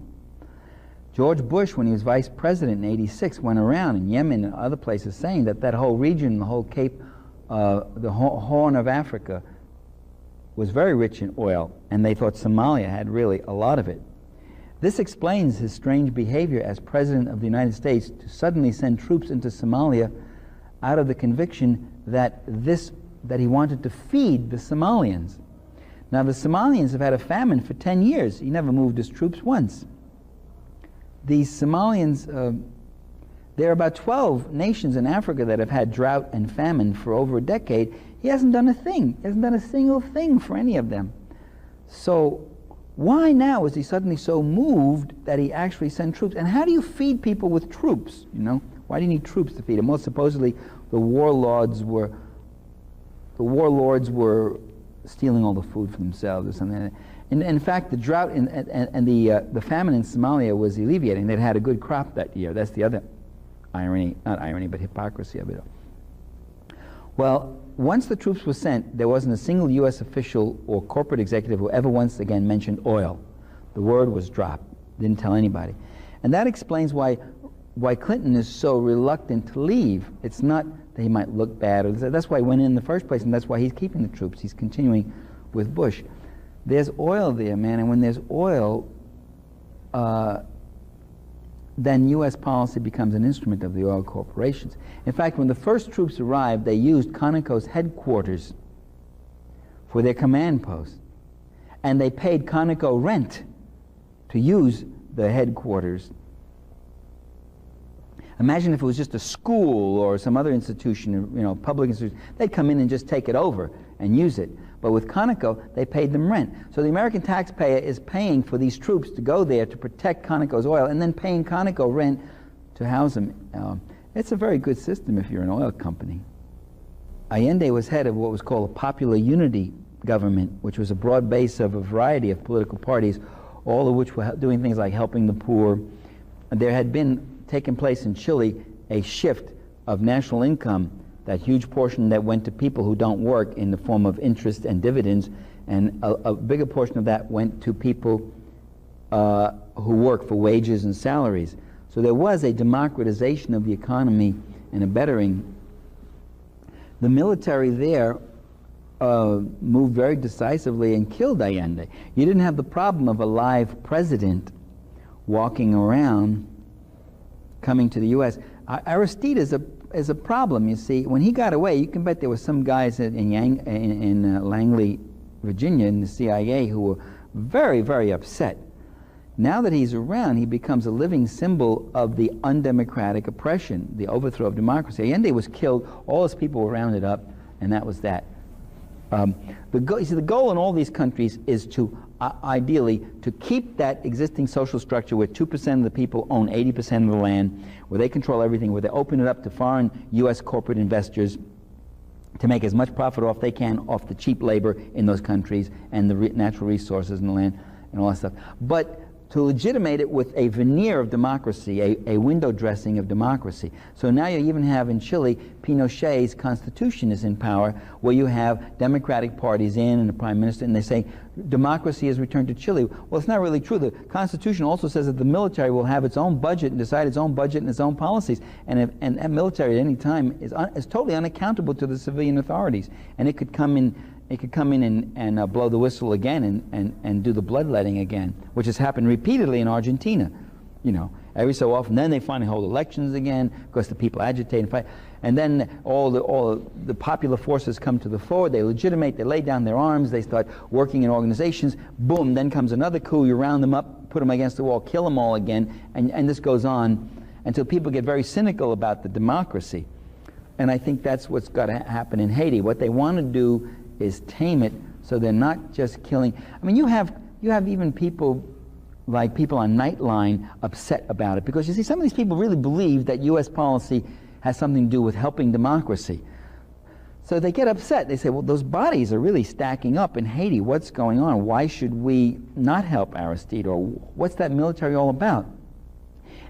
George Bush, when he was vice president in '86, went around in Yemen and other places saying that that whole region, the whole Cape, the Horn of Africa, was very rich in oil, and they thought Somalia had really a lot of it. This explains his strange behavior as President of the United States to suddenly send troops into Somalia out of the conviction that he wanted to feed the Somalians. Now, the Somalians have had a famine for 10 years. He never moved his troops once. These Somalians, there are about 12 nations in Africa that have had drought and famine for over a decade. He hasn't done a thing. He hasn't done a single thing for any of them. So why now is he suddenly so moved that he actually sent troops? And how do you feed people with troops? You know, why do you need troops to feed them? Well, supposedly the warlords were stealing all the food for themselves or something. And in fact, the drought and the famine in Somalia was alleviating. They'd had a good crop that year. That's the other irony, not irony, but hypocrisy of it. Well, once the troops were sent, there wasn't a single U.S. official or corporate executive who ever once again mentioned oil. The word was dropped. Didn't tell anybody. And that explains why Clinton is so reluctant to leave. It's not that he might look bad. Or that's why he went in the first place, and that's why he's keeping the troops. He's continuing with Bush. There's oil there, man, and when there's oil, then U.S. policy becomes an instrument of the oil corporations. In fact, when the first troops arrived, they used Conoco's headquarters for their command post. And they paid Conoco rent to use the headquarters. Imagine if it was just a school or some other institution, you know, public institution. They'd come in and just take it over and use it. But with Conoco, they paid them rent. So the American taxpayer is paying for these troops to go there to protect Conoco's oil and then paying Conoco rent to house them. It's a very good system if you're an oil company. Allende was head of what was called a popular unity government, which was a broad base of a variety of political parties, all of which were doing things like helping the poor. There had been taken place in Chile a shift of national income, that huge portion that went to people who don't work in the form of interest and dividends, and a bigger portion of that went to people who work for wages and salaries. So there was a democratization of the economy and a bettering. The military there moved very decisively and killed Allende. You didn't have the problem of a live president walking around coming to the U.S. Aristide is a problem, you see. When he got away, you can bet there were some guys in Langley, Virginia, in the CIA who were very, very upset. Now that he's around, he becomes a living symbol of the undemocratic oppression, the overthrow of democracy. Allende was killed, all his people were rounded up, and that was that. You see, the goal in all these countries is to, ideally, to keep that existing social structure where 2% of the people own 80% of the land, where they control everything, where they open it up to foreign U.S. corporate investors to make as much profit off they can off the cheap labor in those countries and the natural resources in the land and all that stuff. But to legitimate it with a veneer of democracy, a window dressing of democracy. So now you even have in Chile, Pinochet's constitution is in power, where you have democratic parties in and a prime minister, and they say democracy has returned to Chile. Well, it's not really true. The constitution also says that the military will have its own budget and decide its own budget and its own policies. And that military at any time is totally unaccountable to the civilian authorities. And it could come in and blow the whistle again and do the bloodletting again, which has happened repeatedly in Argentina. You know, every so often, then they finally hold elections again because the people agitate and fight, and then all the popular forces come to the fore. They legitimate, they lay down their arms, they start working in organizations. Boom! Then comes another coup. You round them up, put them against the wall, kill them all again, and this goes on until people get very cynical about the democracy. And I think that's what's got to happen in Haiti. What they want to do is tame it, so they're not just killing. I mean, you have even people like people on Nightline upset about it, because you see, some of these people really believe that U.S. policy has something to do with helping democracy. So they get upset. They say, well, those bodies are really stacking up in Haiti. What's going on? Why should we not help Aristide? Or what's that military all about?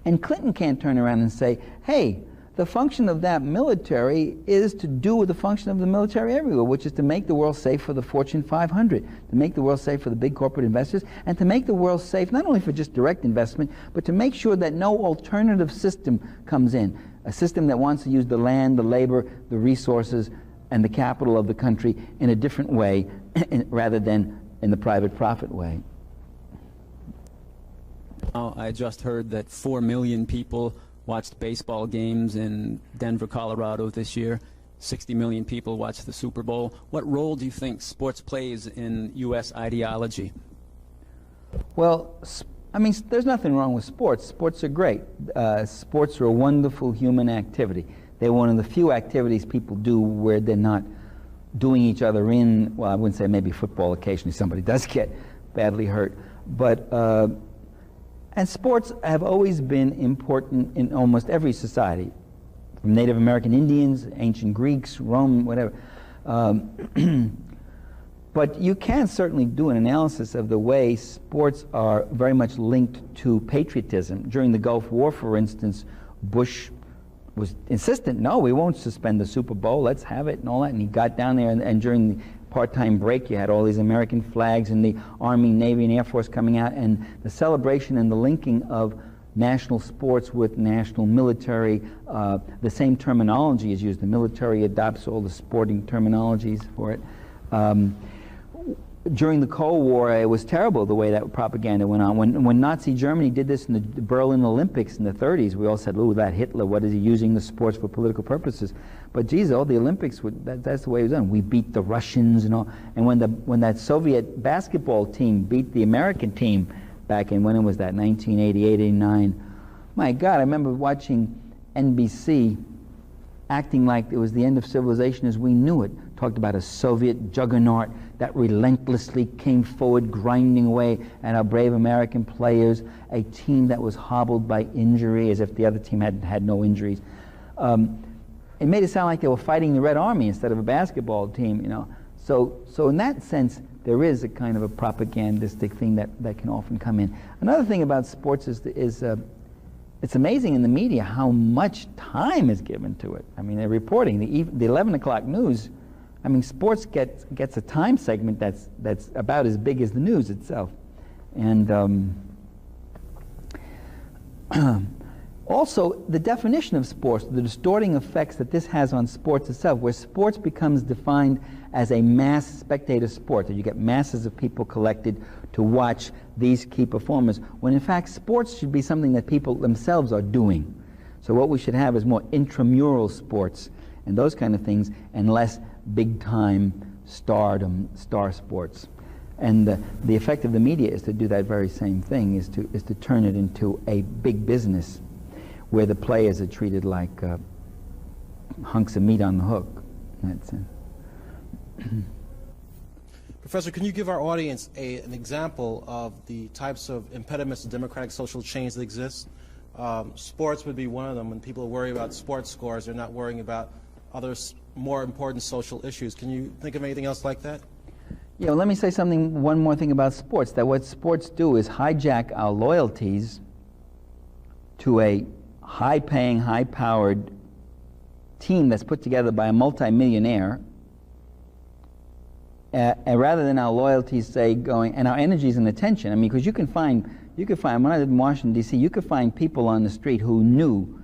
And Clinton can't turn around and say, hey, the function of that military is to do with the function of the military everywhere, which is to make the world safe for the Fortune 500, to make the world safe for the big corporate investors, and to make the world safe not only for just direct investment, but to make sure that no alternative system comes in, a system that wants to use the land, the labor, the resources, and the capital of the country in a different way rather than in the private profit way. I just heard that 4 million people watched baseball games in Denver, Colorado this year. 60 million people watched the Super Bowl. What role do you think sports plays in U.S. ideology? Well, I mean, there's nothing wrong with sports. Sports are great. Sports are a wonderful human activity. They're one of the few activities people do where they're not doing each other in, well, I wouldn't say maybe football, occasionally somebody does get badly hurt, but and sports have always been important in almost every society, from Native American Indians, ancient Greeks, Rome, whatever. But you can certainly do an analysis of the way sports are very much linked to patriotism. During the Gulf War, for instance, Bush was insistent, no, we won't suspend the Super Bowl, let's have it and all that. And he got down there, and during the part-time break, you had all these American flags and the Army, Navy, and Air Force coming out, and the celebration and the linking of national sports with national military. The same terminology is used. The military adopts all the sporting terminologies for it. During the Cold War, it was terrible the way that propaganda went on. When Nazi Germany did this in the Berlin Olympics in the 30s, we all said, "Ooh, that Hitler, what is he using the sports for political purposes?" But geez, all the Olympics, that's the way it was done. We beat the Russians and all. And when that Soviet basketball team beat the American team back in, when it was that, 1988, 89, my God, I remember watching NBC acting like it was the end of civilization as we knew it. Talked about a Soviet juggernaut that relentlessly came forward, grinding away at our brave American players, a team that was hobbled by injury, as if the other team had no injuries. It made it sound like they were fighting the Red Army instead of a basketball team, you know. So in that sense, there is a kind of a propagandistic thing that can often come in. Another thing about sports is it's amazing in the media how much time is given to it. I mean, they're reporting the 11 o'clock news. I mean, sports gets a time segment that's about as big as the news itself, and also the definition of sports, the distorting effects that this has on sports itself, where sports becomes defined as a mass spectator sport, that you get masses of people collected to watch these key performers, when in fact sports should be something that people themselves are doing. So what we should have is more intramural sports and those kind of things, and less big-time star sports. And the effect of the media is to do that very same thing, is to turn it into a big business where the players are treated like hunks of meat on the hook. That's it. Professor, can you give our audience an example of the types of impediments to democratic social change that exist? Sports would be one of them. When people worry about sports scores, they're not worrying about other more important social issues. Can you think of anything else like that? Yeah, well, let me say one more thing about sports, that what sports do is hijack our loyalties to a high-paying, high-powered team that's put together by a multimillionaire, rather than our loyalties, say, going, and our energies and attention. I mean, because you can find, when I lived in Washington, D.C., you could find people on the street who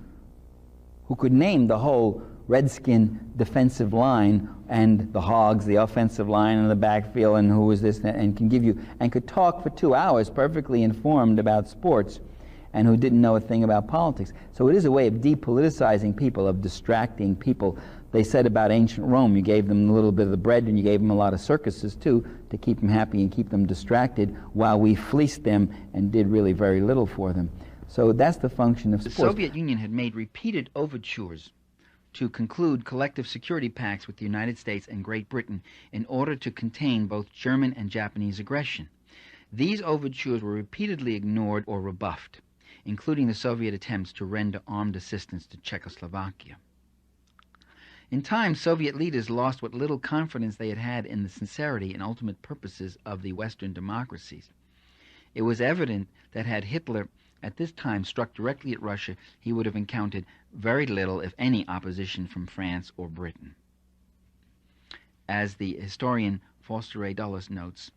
could name the whole Redskin defensive line and the Hogs, the offensive line and the backfield, and who was this, and can give you, and could talk for 2 hours perfectly informed about sports, and who didn't know a thing about politics. So it is a way of depoliticizing people, of distracting people. They said about ancient Rome, you gave them a little bit of the bread and you gave them a lot of circuses too, to keep them happy and keep them distracted, while we fleeced them and did really very little for them. So that's the function of sports. The Soviet Union had made repeated overtures to conclude collective security pacts with the United States and Great Britain in order to contain both German and Japanese aggression. These overtures were repeatedly ignored or rebuffed, including the Soviet attempts to render armed assistance to Czechoslovakia. In time, Soviet leaders lost what little confidence they had had in the sincerity and ultimate purposes of the Western democracies. It was evident that had Hitler at this time struck directly at Russia, he would have encountered very little, if any, opposition from France or Britain. As the historian Foster A. Dulles notes,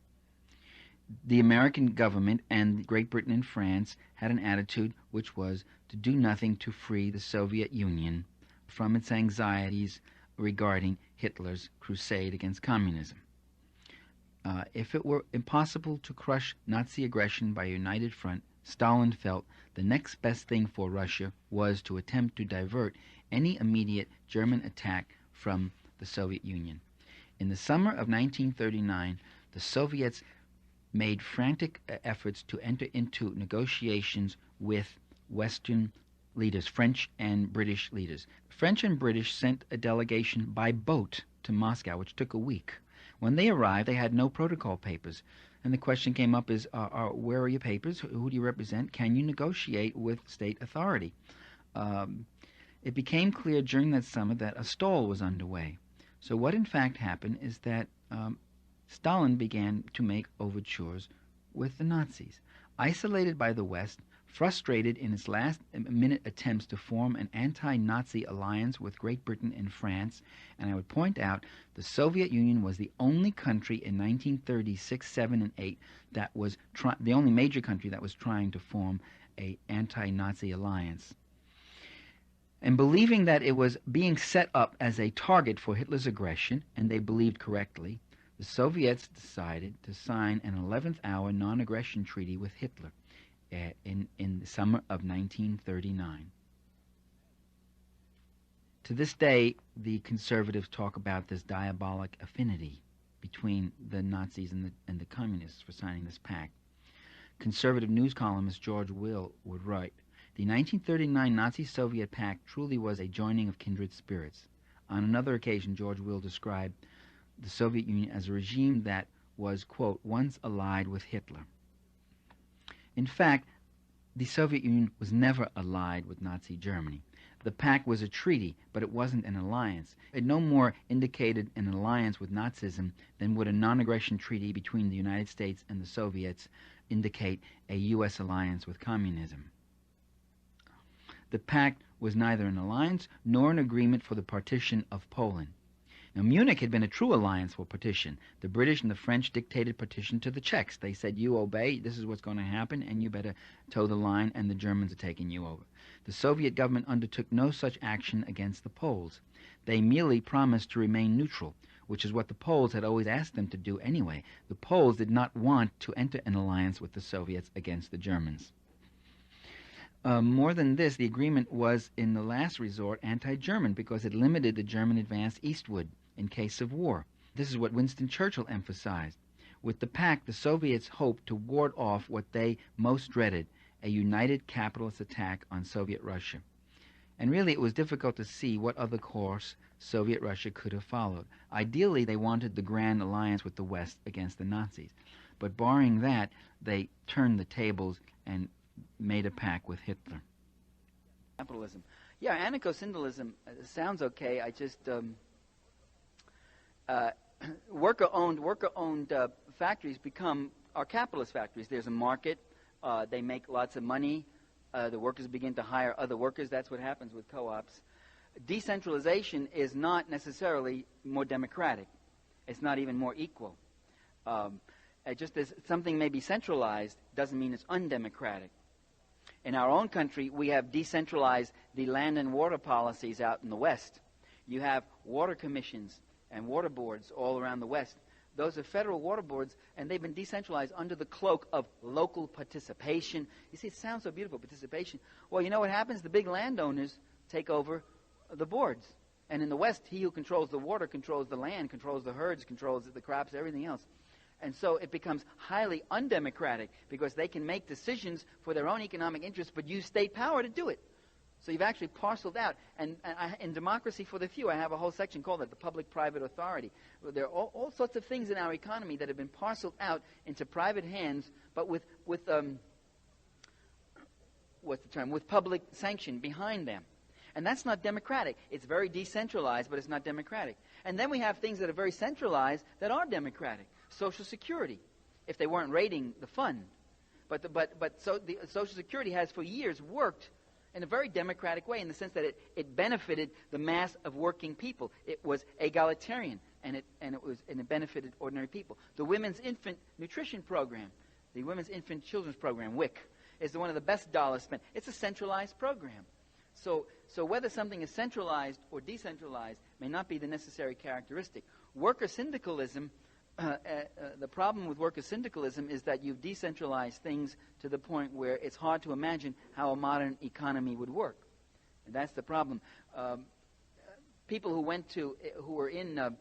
the American government and Great Britain and France had an attitude which was to do nothing to free the Soviet Union from its anxieties regarding Hitler's crusade against communism. If it were impossible to crush Nazi aggression by a united front, Stalin felt the next best thing for Russia was to attempt to divert any immediate German attack from the Soviet Union. In the summer of 1939, the Soviets made frantic efforts to enter into negotiations with Western leaders, French and British leaders. French and British sent a delegation by boat to Moscow, which took a week. When they arrived, they had no protocol papers. And the question came up is, where are your papers? Who do you represent? Can you negotiate with state authority? It became clear during that summer that a stall was underway. So what in fact happened is that Stalin began to make overtures with the Nazis. Isolated by the West, frustrated in its last-minute attempts to form an anti-Nazi alliance with Great Britain and France, and I would point out the Soviet Union was the only country in 1936, 7, and 8 that was the only major country that was trying to form an anti-Nazi alliance. And believing that it was being set up as a target for Hitler's aggression, and they believed correctly, the Soviets decided to sign an 11th-hour non-aggression treaty with Hitler in the summer of 1939. To this day, the conservatives talk about this diabolic affinity between the Nazis and the communists for signing this pact. Conservative news columnist George Will would write, "The 1939 Nazi-Soviet pact truly was a joining of kindred spirits." On another occasion, George Will described the Soviet Union as a regime that was, quote, once allied with Hitler. In fact, the Soviet Union was never allied with Nazi Germany. The pact was a treaty, but it wasn't an alliance. It no more indicated an alliance with Nazism than would a non-aggression treaty between the United States and the Soviets indicate a U.S. alliance with communism. The pact was neither an alliance nor an agreement for the partition of Poland. Now, Munich had been a true alliance for partition. The British and the French dictated partition to the Czechs. They said, you obey, this is what's going to happen, and you better toe the line, and the Germans are taking you over. The Soviet government undertook no such action against the Poles. They merely promised to remain neutral, which is what the Poles had always asked them to do anyway. The Poles did not want to enter an alliance with the Soviets against the Germans. More than this, the agreement was, in the last resort, anti-German because it limited the German advance eastward in case of war. This is what Winston Churchill emphasized. With the pact, the Soviets hoped to ward off what they most dreaded, a united capitalist attack on Soviet Russia. And really it was difficult to see what other course Soviet Russia could have followed. Ideally, they wanted the grand alliance with the West against the Nazis. But barring that, they turned the tables and made a pact with Hitler. Capitalism. Yeah, anarcho-syndicalism sounds okay. I just... worker-owned factories are capitalist factories. There's a market. They make lots of money. The workers begin to hire other workers. That's what happens with co-ops. Decentralization is not necessarily more democratic. It's not even more equal. Just as something may be centralized doesn't mean it's undemocratic. In our own country, we have decentralized the land and water policies out in the West. You have water commissions and water boards all around the West. Those are federal water boards, and they've been decentralized under the cloak of local participation. You see, it sounds so beautiful, participation. Well, you know what happens? The big landowners take over the boards. And in the West, he who controls the water controls the land, controls the herds, controls the crops, everything else. And so it becomes highly undemocratic because they can make decisions for their own economic interests but use state power to do it. So you've actually parceled out. And in Democracy for the Few, I have a whole section called it the public-private authority. There are all sorts of things in our economy that have been parceled out into private hands, but with public sanction behind them. And that's not democratic. It's very decentralized, but it's not democratic. And then we have things that are very centralized that are democratic. Social Security, if they weren't raiding the fund. But the Social Security has for years worked in a very democratic way in the sense that it benefited the mass of working people. It was egalitarian, and it benefited ordinary people. The Women's Infant Nutrition Program, the Women's Infant Children's Program, WIC, is one of the best dollars spent. It's a centralized program. So whether something is centralized or decentralized may not be the necessary characteristic. Worker syndicalism, the problem with worker syndicalism is that you've decentralized things to the point where it's hard to imagine how a modern economy would work. And that's the problem. People who were in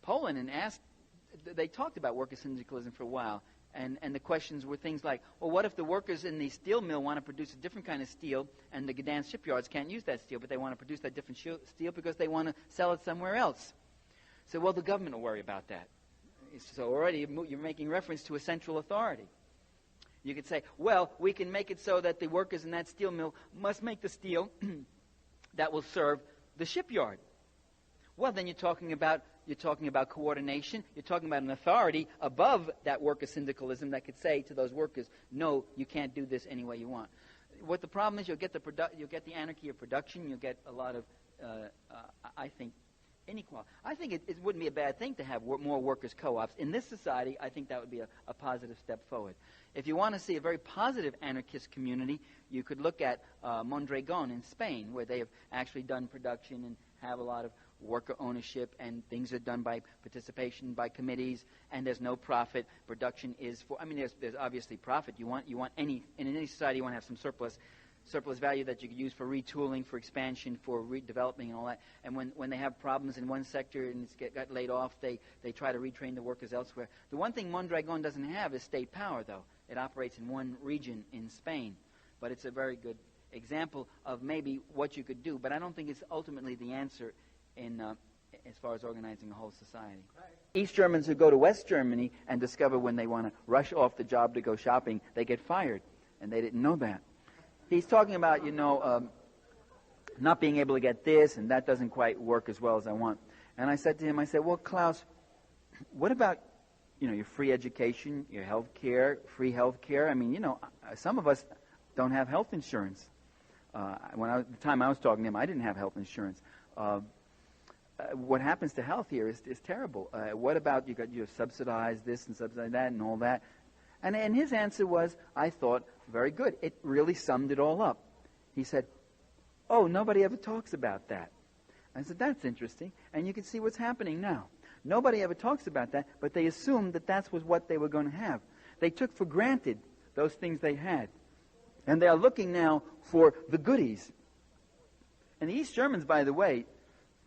Poland and asked, they talked about worker syndicalism for a while. And the questions were things like, well, what if the workers in the steel mill want to produce a different kind of steel and the Gdansk shipyards can't use that steel, but they want to produce that different steel because they want to sell it somewhere else? So, well, the government will worry about that. So already you're making reference to a central authority. You could say, well, we can make it so that the workers in that steel mill must make the steel that will serve the shipyard. Well, then you're talking about coordination. You're talking about an authority above that worker syndicalism that could say to those workers, no, you can't do this any way you want. What the problem is, you'll get the anarchy of production. You'll get a lot of, I think, inequality. I think it wouldn't be a bad thing to have more workers' co-ops. In this society, I think that would be a positive step forward. If you want to see a very positive anarchist community, you could look at Mondragon in Spain, where they have actually done production and have a lot of worker ownership, and things are done by participation by committees, and there's no profit. Production is for, I mean, there's obviously profit. In any society, you want to have some surplus value that you could use for retooling, for expansion, for redeveloping and all that. And when they have problems in one sector and it's got laid off, they try to retrain the workers elsewhere. The one thing Mondragon doesn't have is state power, though. It operates in one region in Spain. But it's a very good example of maybe what you could do. But I don't think it's ultimately the answer as far as organizing a whole society. Right. East Germans who go to West Germany and discover when they want to rush off the job to go shopping, they get fired. And they didn't know that. He's talking about, not being able to get this, and that doesn't quite work as well as I want. And I said to him, well, Klaus, what about, your free education, your health care, free health care? I mean, some of us don't have health insurance. The time I was talking to him, I didn't have health insurance. What happens to health here is terrible. What about you subsidize this and subsidize that and all that? And his answer was, I thought, very good. It really summed it all up. He said, oh, nobody ever talks about that. I said, that's interesting. And you can see what's happening now. Nobody ever talks about that, but they assumed that that was what they were going to have. They took for granted those things they had. And they are looking now for the goodies. And the East Germans, by the way,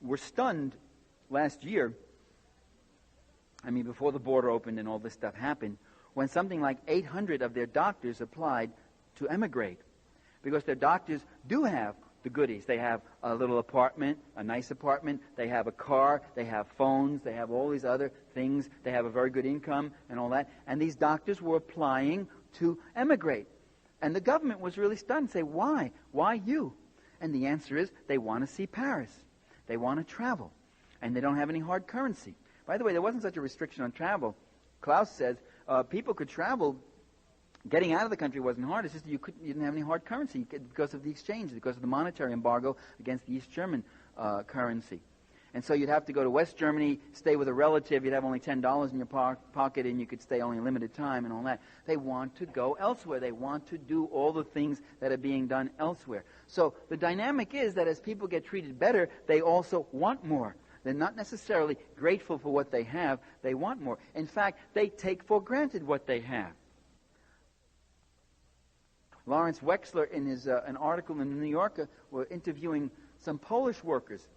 were stunned last year, before the border opened and all this stuff happened, when something like 800 of their doctors applied to emigrate. Because their doctors do have the goodies. They have a little apartment, a nice apartment. They have a car. They have phones. They have all these other things. They have a very good income and all that. And these doctors were applying to emigrate. And the government was really stunned and say, why? Why you? And the answer is they want to see Paris. They want to travel. And they don't have any hard currency. By the way, there wasn't such a restriction on travel. Klaus says people could travel. Getting out of the country wasn't hard. It's just you didn't have any hard currency because of the exchange, because of the monetary embargo against the East German currency. And so you'd have to go to West Germany, stay with a relative. You'd have only $10 in your pocket, and you could stay only a limited time and all that. They want to go elsewhere. They want to do all the things that are being done elsewhere. So the dynamic is that as people get treated better, they also want more. They're not necessarily grateful for what they have. They want more. In fact, they take for granted what they have. Lawrence Wexler, in his an article in the New Yorker, were interviewing some Polish workers.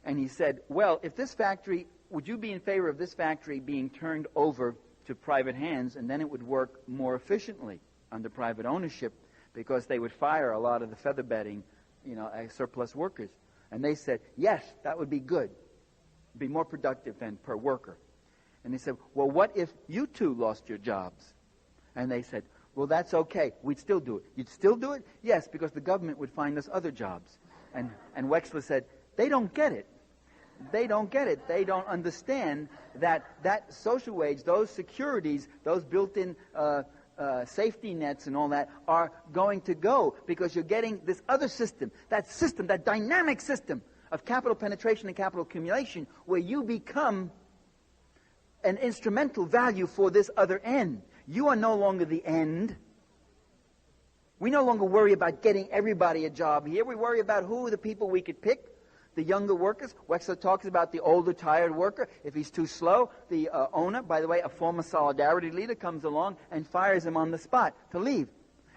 And he said, well, if this factory, would you be in favor of this factory being turned over to private hands, and then it would work more efficiently under private ownership, because they would fire a lot of the feather bedding, surplus workers. And they said, yes, that would be good. It'd be more productive than per worker. And they said, well, what if you two lost your jobs? And they said, well, that's okay. We'd still do it. You'd still do it? Yes, because the government would find us other jobs. And Wexler said, they don't get it. They don't get it. They don't understand that social wage, those securities, those built-in safety nets and all that are going to go because you're getting this other system, that dynamic system of capital penetration and capital accumulation, where you become an instrumental value for this other end. You are no longer the end. We no longer worry about getting everybody a job here. We worry about who are the people we could pick. The younger workers. Wexler talks about the older, tired worker. If he's too slow, the owner, by the way, a former Solidarity leader, comes along and fires him on the spot to leave.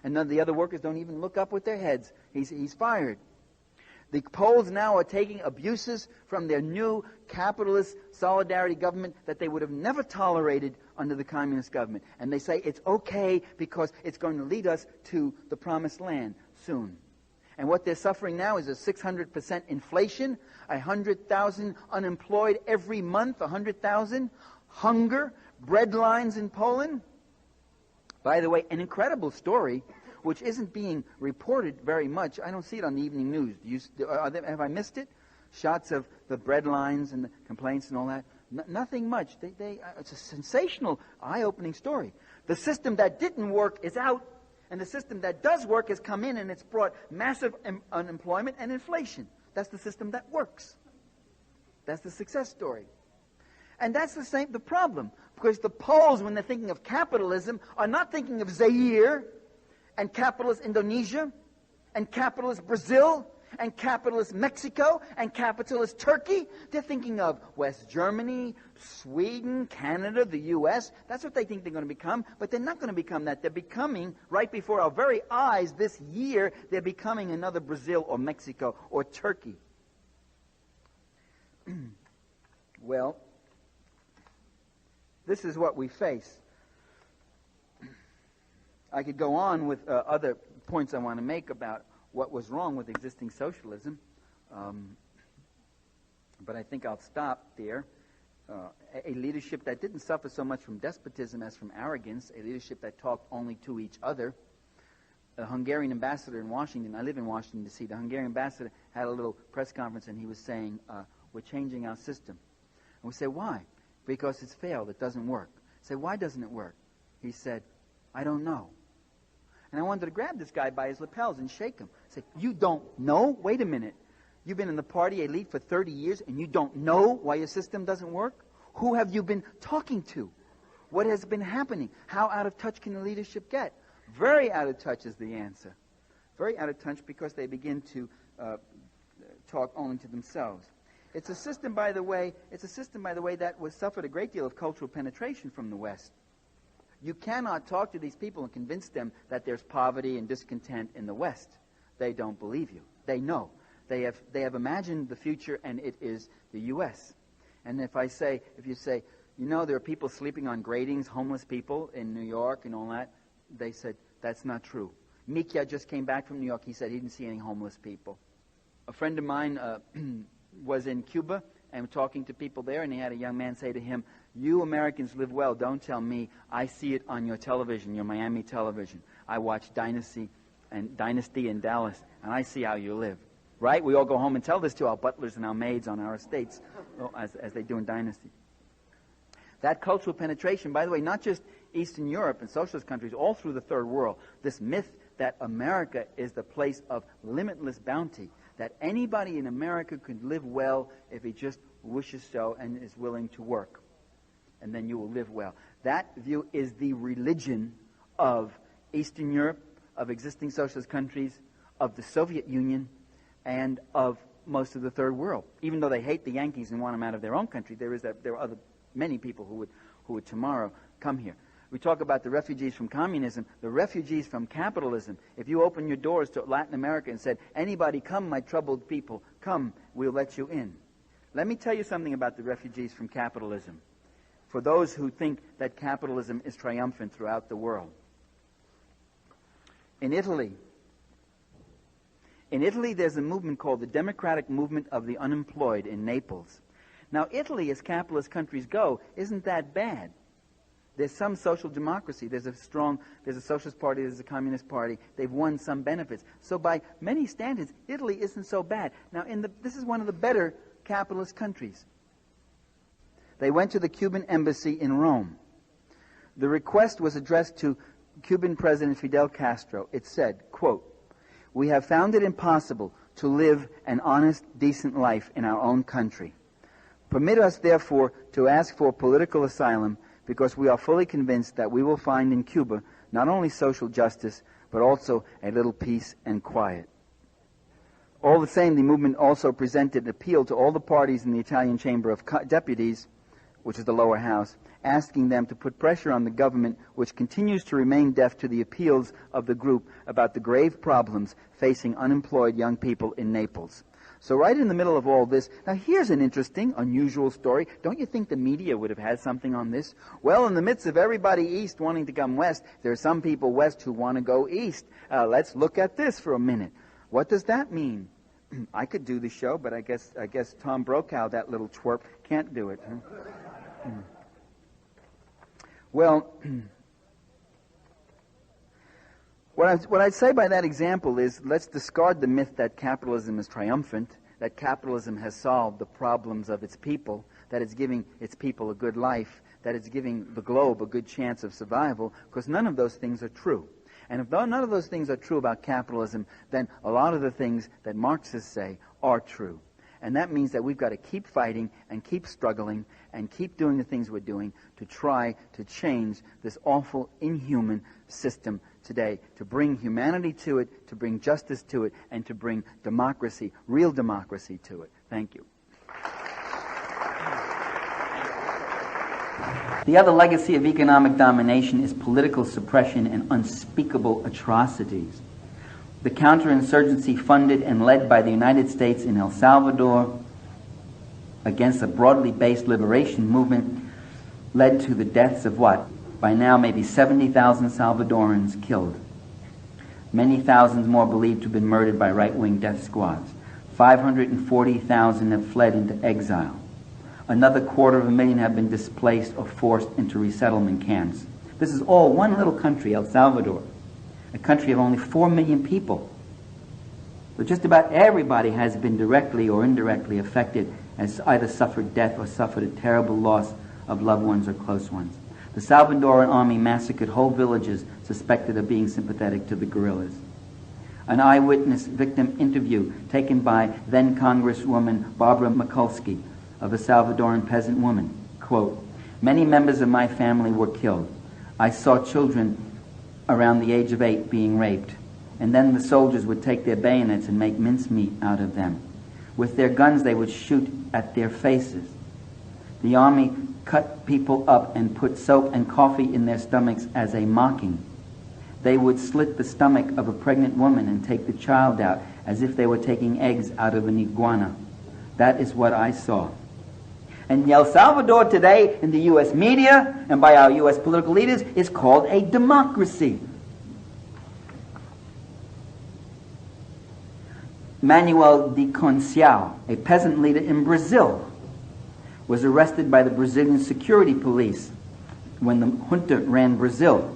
And none of the other workers don't even look up with their heads. He's fired. The Poles now are taking abuses from their new capitalist solidarity government that they would have never tolerated under the communist government. And they say it's okay because it's going to lead us to the promised land soon. And what they're suffering now is a 600% inflation, 100,000 unemployed every month, 100,000, hunger, bread lines in Poland. By the way, an incredible story, which isn't being reported very much. I don't see it on the evening news. Have I missed it? Shots of the bread lines and the complaints and all that. Nothing much. It's a sensational, eye-opening story. The system that didn't work is out, and the system that does work has come in, and it's brought massive unemployment and inflation. That's the system that works. That's the success story. And that's the problem. Because the Poles, when they're thinking of capitalism, are not thinking of Zaire and capitalist Indonesia and capitalist Brazil and capitalist Mexico and capitalist Turkey. They're thinking of West Germany, Sweden, Canada, the U.S. That's what they think they're going to become, but they're not going to become that. They're becoming, right before our very eyes this year, they're becoming another Brazil or Mexico or Turkey. Well, this is what we face. I could go on with other points I want to make about what was wrong with existing socialism, but I think I'll stop there. A leadership that didn't suffer so much from despotism as from arrogance, a leadership that talked only to each other. The Hungarian ambassador in Washington, I live in Washington, D.C., the Hungarian ambassador had a little press conference and he was saying, we're changing our system. And we say, why? Because it's failed, it doesn't work. I say, why doesn't it work? He said, I don't know. And I wanted to grab this guy by his lapels and shake him. Say, you don't know? Wait a minute. You've been in the party elite for 30 years and you don't know why your system doesn't work? Who have you been talking to? What has been happening? How out of touch can the leadership get? Very out of touch is the answer. Very out of touch because they begin to talk only to themselves. It's a system, by the way, that was suffered a great deal of cultural penetration from the West. You cannot talk to these people and convince them that there's poverty and discontent in the West. They don't believe you. They know. They have imagined the future, and it is the U.S. And if you say, you know, there are people sleeping on gratings, homeless people in New York and all that, they said, that's not true. Mikia just came back from New York. He said he didn't see any homeless people. A friend of mine was in Cuba and talking to people there, and he had a young man say to him, you Americans live well, don't tell me. I see it on your television, your Miami television. I watch Dynasty in Dallas, and I see how you live. Right? We all go home and tell this to our butlers and our maids on our estates, as they do in Dynasty. That cultural penetration, by the way, not just Eastern Europe and socialist countries, all through the Third World, this myth that America is the place of limitless bounty, that anybody in America could live well if he just wishes so and is willing to work. And then you will live well. That view is the religion of Eastern Europe, of existing socialist countries, of the Soviet Union, and of most of the Third World. Even though they hate the Yankees and want them out of their own country, there are many people who would tomorrow come here. We talk about the refugees from communism, the refugees from capitalism. If you open your doors to Latin America and said, anybody come, my troubled people, come, we'll let you in. Let me tell you something about the refugees from capitalism, for those who think that capitalism is triumphant throughout the world. In Italy, there's a movement called the Democratic Movement of the Unemployed in Naples. Now, Italy, as capitalist countries go, isn't that bad. There's some social democracy. There's a socialist party, there's a communist party. They've won some benefits. So by many standards, Italy isn't so bad. Now, this is one of the better capitalist countries. They went to the Cuban embassy in Rome. The request was addressed to Cuban President Fidel Castro. It said, quote, we have found it impossible to live an honest, decent life in our own country. Permit us, therefore, to ask for political asylum because we are fully convinced that we will find in Cuba not only social justice, but also a little peace and quiet. All the same, the movement also presented an appeal to all the parties in the Italian Chamber of Deputies, which is the lower house, asking them to put pressure on the government, which continues to remain deaf to the appeals of the group about the grave problems facing unemployed young people in Naples. So right in the middle of all this, now here's an interesting, unusual story. Don't you think the media would have had something on this? Well, in the midst of everybody east wanting to come west, there are some people west who want to go east. Let's look at this for a minute. What does that mean? I could do the show, but I guess Tom Brokaw, that little twerp, can't do it. Huh? Well, what I'd say by that example is let's discard the myth that capitalism is triumphant, that capitalism has solved the problems of its people, that it's giving its people a good life, that it's giving the globe a good chance of survival, because none of those things are true. And if none of those things are true about capitalism, then a lot of the things that Marxists say are true. And that means that we've got to keep fighting and keep struggling and keep doing the things we're doing to try to change this awful, inhuman system today, to bring humanity to it, to bring justice to it, and to bring democracy, real democracy to it. Thank you. The other legacy of economic domination is political suppression and unspeakable atrocities. The counterinsurgency funded and led by the United States in El Salvador against a broadly based liberation movement led to the deaths of what? By now maybe 70,000 Salvadorans killed. Many thousands more believed to have been murdered by right-wing death squads. 540,000 have fled into exile. Another 250,000 have been displaced or forced into resettlement camps. This is all one little country, El Salvador, a country of only 4 million people. But just about everybody has been directly or indirectly affected, has either suffered death or suffered a terrible loss of loved ones or close ones. The Salvadoran army massacred whole villages suspected of being sympathetic to the guerrillas. An eyewitness victim interview taken by then Congresswoman Barbara Mikulski of a Salvadoran peasant woman. Quote, "Many members of my family were killed. I saw children around the age of 8 being raped, and then the soldiers would take their bayonets and make mincemeat out of them. With their guns they would shoot at their faces. The army cut people up and put soap and coffee in their stomachs as a mocking. They would slit the stomach of a pregnant woman and take the child out as if they were taking eggs out of an iguana. That is what I saw." And El Salvador today, in the U.S. media and by our U.S. political leaders, is called a democracy. Manuel de Conceição, a peasant leader in Brazil, was arrested by the Brazilian security police when the junta ran Brazil.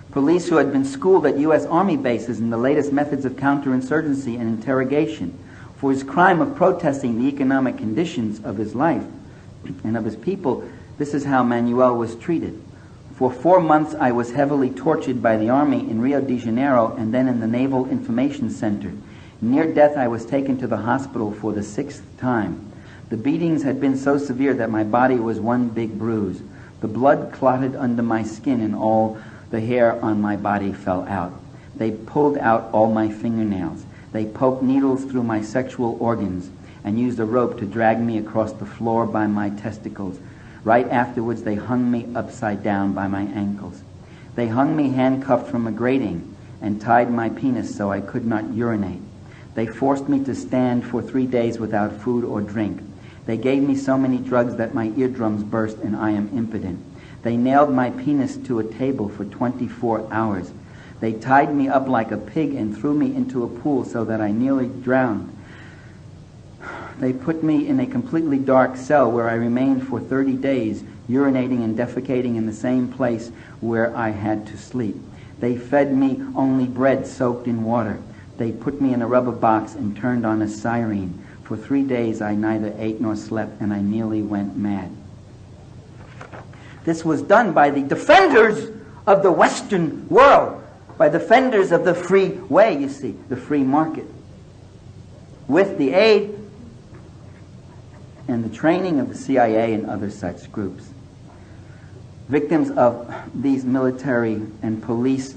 Police who had been schooled at U.S. Army bases in the latest methods of counterinsurgency and interrogation for his crime of protesting the economic conditions of his life and of his people. This is how Manuel was treated. For 4 months I was heavily tortured by the army in Rio de Janeiro and then in the Naval Information Center. Near death I was taken to the hospital for the 6th time. The beatings had been so severe that my body was one big bruise. The blood clotted under my skin and all the hair on my body fell out. They pulled out all my fingernails. They poked needles through my sexual organs and used a rope to drag me across the floor by my testicles. Right afterwards they hung me upside down by my ankles. They hung me handcuffed from a grating and tied my penis so I could not urinate. They forced me to stand for 3 days without food or drink. They gave me so many drugs that my eardrums burst and I am impotent. They nailed my penis to a table for 24 hours. They tied me up like a pig and threw me into a pool so that I nearly drowned. They put me in a completely dark cell where I remained for 30 days, urinating and defecating in the same place where I had to sleep. They fed me only bread soaked in water. They put me in a rubber box and turned on a siren. For 3 days I neither ate nor slept, and I nearly went mad. This was done by the defenders of the Western world, by defenders of the free way, you see, the free market, with the aid and the training of the CIA and other such groups. Victims of these military and police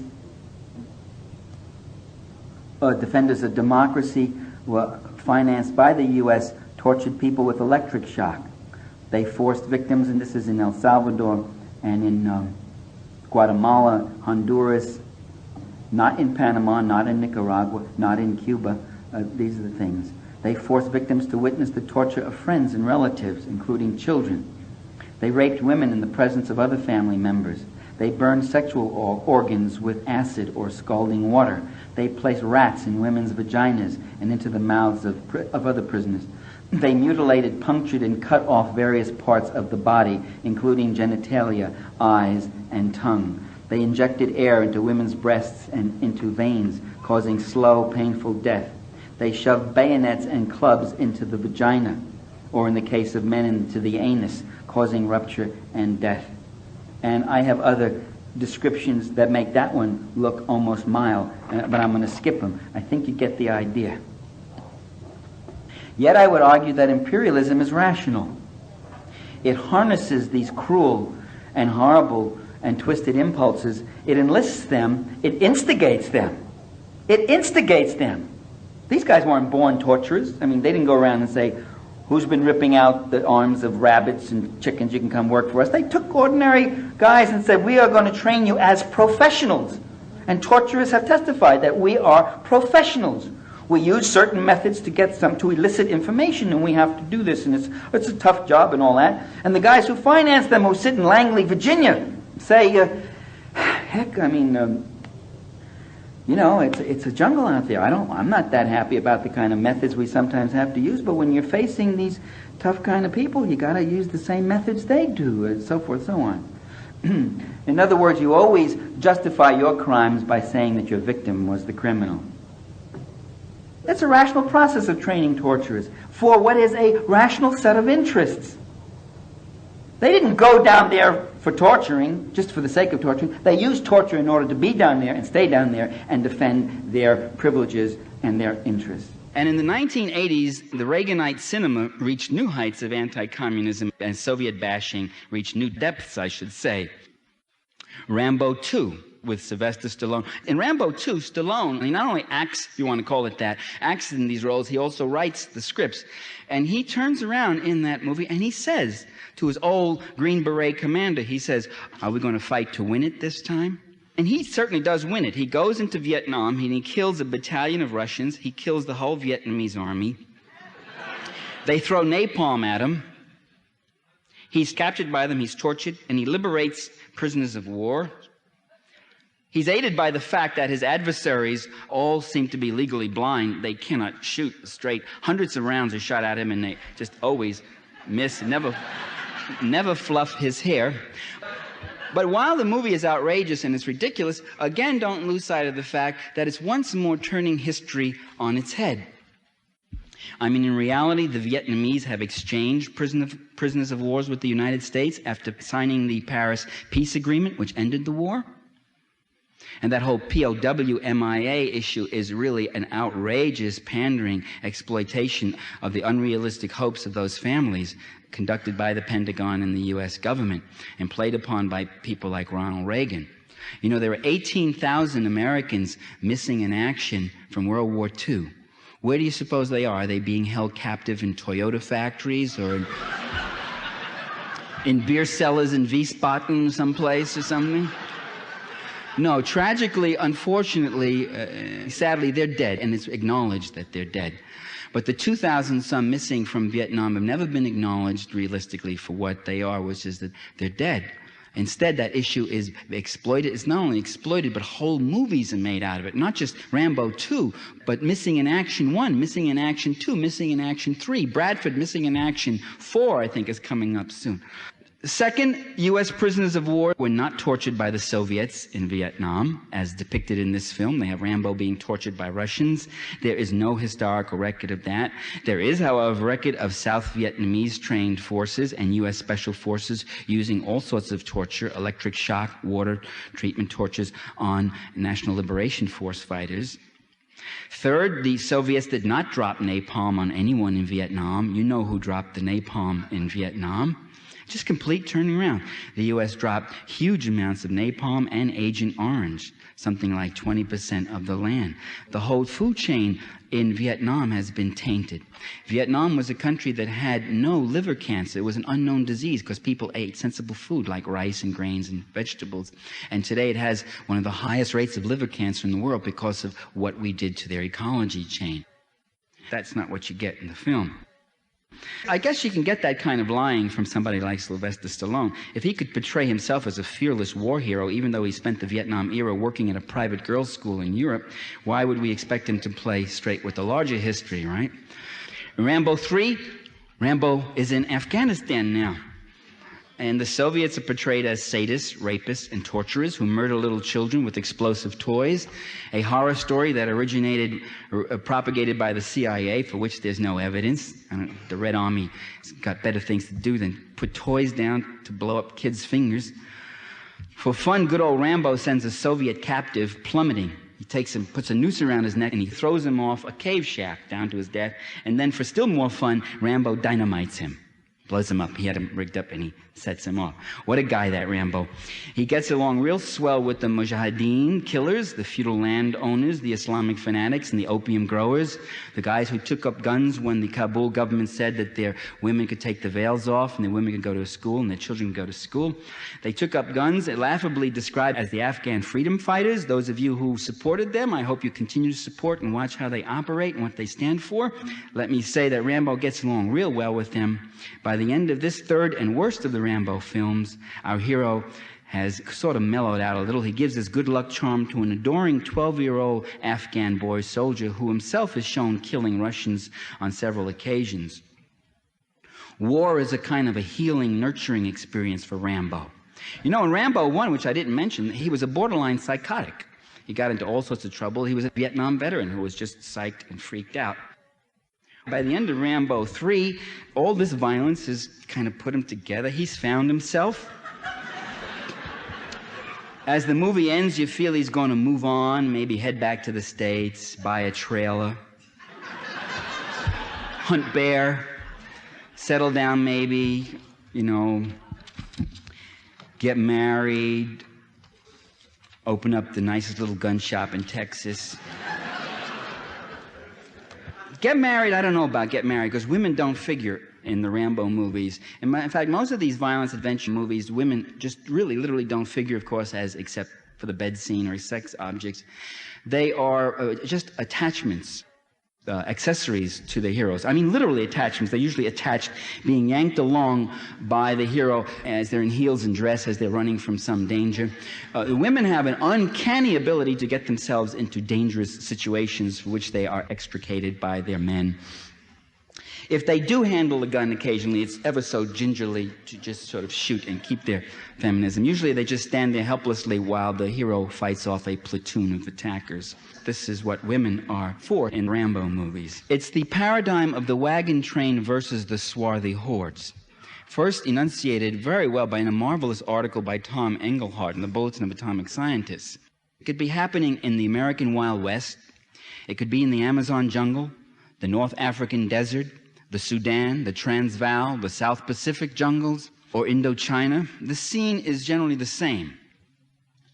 defenders of democracy were financed by the U.S., tortured people with electric shock. They forced victims, and this is in El Salvador and in Guatemala, Honduras, not in Panama, not in Nicaragua, not in Cuba. These are the things. They forced victims to witness the torture of friends and relatives, including children. They raped women in the presence of other family members. They burned sexual organs with acid or scalding water. They placed rats in women's vaginas and into the mouths of other prisoners. They mutilated, punctured, and cut off various parts of the body, including genitalia, eyes, and tongue. They injected air into women's breasts and into veins, causing slow, painful death. They shoved bayonets and clubs into the vagina, or in the case of men, into the anus, causing rupture and death. And I have other descriptions that make that one look almost mild, but I'm going to skip them. I think you get the idea. Yet I would argue that imperialism is rational. It harnesses these cruel and horrible and twisted impulses. It enlists them. It instigates them. It instigates them. These guys weren't born torturers. I mean, they didn't go around and say, who's been ripping out the arms of rabbits and chickens? You can come work for us. They took ordinary guys and said, we are going to train you as professionals. And torturers have testified that we are professionals. We use certain methods to get to elicit information, and we have to do this, and it's a tough job and all that. And the guys who finance them, who sit in Langley, Virginia, say, heck, I mean, it's a jungle out there. I'm not that happy about the kind of methods we sometimes have to use, but when you're facing these tough kind of people, you got to use the same methods they do, and so forth, so on. In other words, you always justify your crimes by saying that your victim was the criminal. That's a rational process of training torturers for what is a rational set of interests. They didn't go down there for torturing, just for the sake of torturing. They use torture in order to be down there and stay down there and defend their privileges and their interests. And in the 1980s, the Reaganite cinema reached new heights of anti-communism, and Soviet bashing reached new depths, I should say. Rambo 2 with Sylvester Stallone. In Rambo 2, Stallone, he not only acts, if you want to call it that, acts in these roles, he also writes the scripts. And he turns around in that movie and he says to his old Green Beret commander, he says, "Are we going to fight to win it this time?" And he certainly does win it. He goes into Vietnam and he kills a battalion of Russians. He kills the whole Vietnamese army. They throw napalm at him. He's captured by them, he's tortured, and he liberates prisoners of war. He's aided by the fact that his adversaries all seem to be legally blind. They cannot shoot straight. Hundreds of rounds are shot at him and they just always miss, never fluff his hair. But while the movie is outrageous and it's ridiculous, again, don't lose sight of the fact that it's once more turning history on its head. I mean, in reality, the Vietnamese have exchanged prisoners of war with the United States after signing the Paris Peace Agreement, which ended the war. And that whole POW MIA issue is really an outrageous pandering exploitation of the unrealistic hopes of those families, conducted by the Pentagon and the U.S. government and played upon by people like Ronald Reagan. You know, there were 18,000 Americans missing in action from World War II. Where do you suppose they are? Are they being held captive in Toyota factories or in beer cellars in Wiesbaden someplace or something? No, tragically, unfortunately, sadly, they're dead, and it's acknowledged that they're dead. But the 2,000-some missing from Vietnam have never been acknowledged realistically for what they are, which is that they're dead. Instead, that issue is exploited. It's not only exploited, but whole movies are made out of it. Not just Rambo 2, but Missing in Action 1, Missing in Action 2, Missing in Action 3, Bradford Missing in Action 4, I think, is coming up soon. Second, U.S. prisoners of war were not tortured by the Soviets in Vietnam, as depicted in this film. They have Rambo being tortured by Russians. There is no historical record of that. There is, however, a record of South Vietnamese trained forces and U.S. special forces using all sorts of torture, electric shock, water treatment tortures on National Liberation Force fighters. Third, the Soviets did not drop napalm on anyone in Vietnam. You know who dropped the napalm in Vietnam. Just complete turning around. The U.S. dropped huge amounts of napalm and Agent Orange, something like 20% of the land. The whole food chain in Vietnam has been tainted. Vietnam was a country that had no liver cancer. It was an unknown disease because people ate sensible food like rice and grains and vegetables. And today it has one of the highest rates of liver cancer in the world because of what we did to their ecology chain. That's not what you get in the film. I guess you can get that kind of lying from somebody like Sylvester Stallone. If he could portray himself as a fearless war hero, even though he spent the Vietnam era working at a private girls' school in Europe, why would we expect him to play straight with the larger history, right? Rambo 3, Rambo is in Afghanistan now. And the Soviets are portrayed as sadists, rapists, and torturers who murder little children with explosive toys. A horror story that originated, propagated by the CIA, for which there's no evidence. The Red Army has got better things to do than put toys down to blow up kids' fingers. For fun, good old Rambo sends a Soviet captive plummeting. He takes him, puts a noose around his neck, and he throws him off a cave shaft down to his death. And then, for still more fun, Rambo dynamites him. Blows him up. He had him rigged up and he sets him off. What a guy, that Rambo. He gets along real swell with the Mujahideen killers, the feudal landowners, the Islamic fanatics, and the opium growers, the guys who took up guns when the Kabul government said that their women could take the veils off and their women could go to school and their children could go to school. They took up guns, laughably described as the Afghan freedom fighters. Those of you who supported them, I hope you continue to support and watch how they operate and what they stand for. Let me say that Rambo gets along real well with them. By the end of this third and worst of the Rambo films, our hero has sort of mellowed out a little. He gives his good luck charm to an adoring 12-year-old Afghan boy soldier who himself is shown killing Russians on several occasions. War is a kind of a healing, nurturing experience for Rambo. You know, in Rambo 1, which I didn't mention, he was a borderline psychotic. He got into all sorts of trouble. He was a Vietnam veteran who was just psyched and freaked out. By the end of Rambo 3, all this violence has kind of put him together. He's found himself. As the movie ends, you feel he's going to move on, maybe head back to the States, buy a trailer, hunt bear, settle down maybe, you know, get married, open up the nicest little gun shop in Texas. Get married, I don't know about get married, because women don't figure in the Rambo movies. In fact, most of these violence adventure movies, women just really, literally don't figure, of course, as except for the bed scene or sex objects. They are just attachments, accessories to the heroes. I mean, literally attachments. They're usually attached, being yanked along by the hero as they're in heels and dress, as they're running from some danger. Women have an uncanny ability to get themselves into dangerous situations for which they are extricated by their men. If they do handle a gun occasionally, it's ever so gingerly to just sort of shoot and keep their feminism. Usually they just stand there helplessly while the hero fights off a platoon of attackers. This is what women are for in Rambo movies. It's the paradigm of the wagon train versus the swarthy hordes. First enunciated very well by a marvelous article by Tom Engelhardt in the Bulletin of Atomic Scientists. It could be happening in the American Wild West. It could be in the Amazon jungle, the North African desert, the Sudan, the Transvaal, the South Pacific jungles, or Indochina. The scene is generally the same.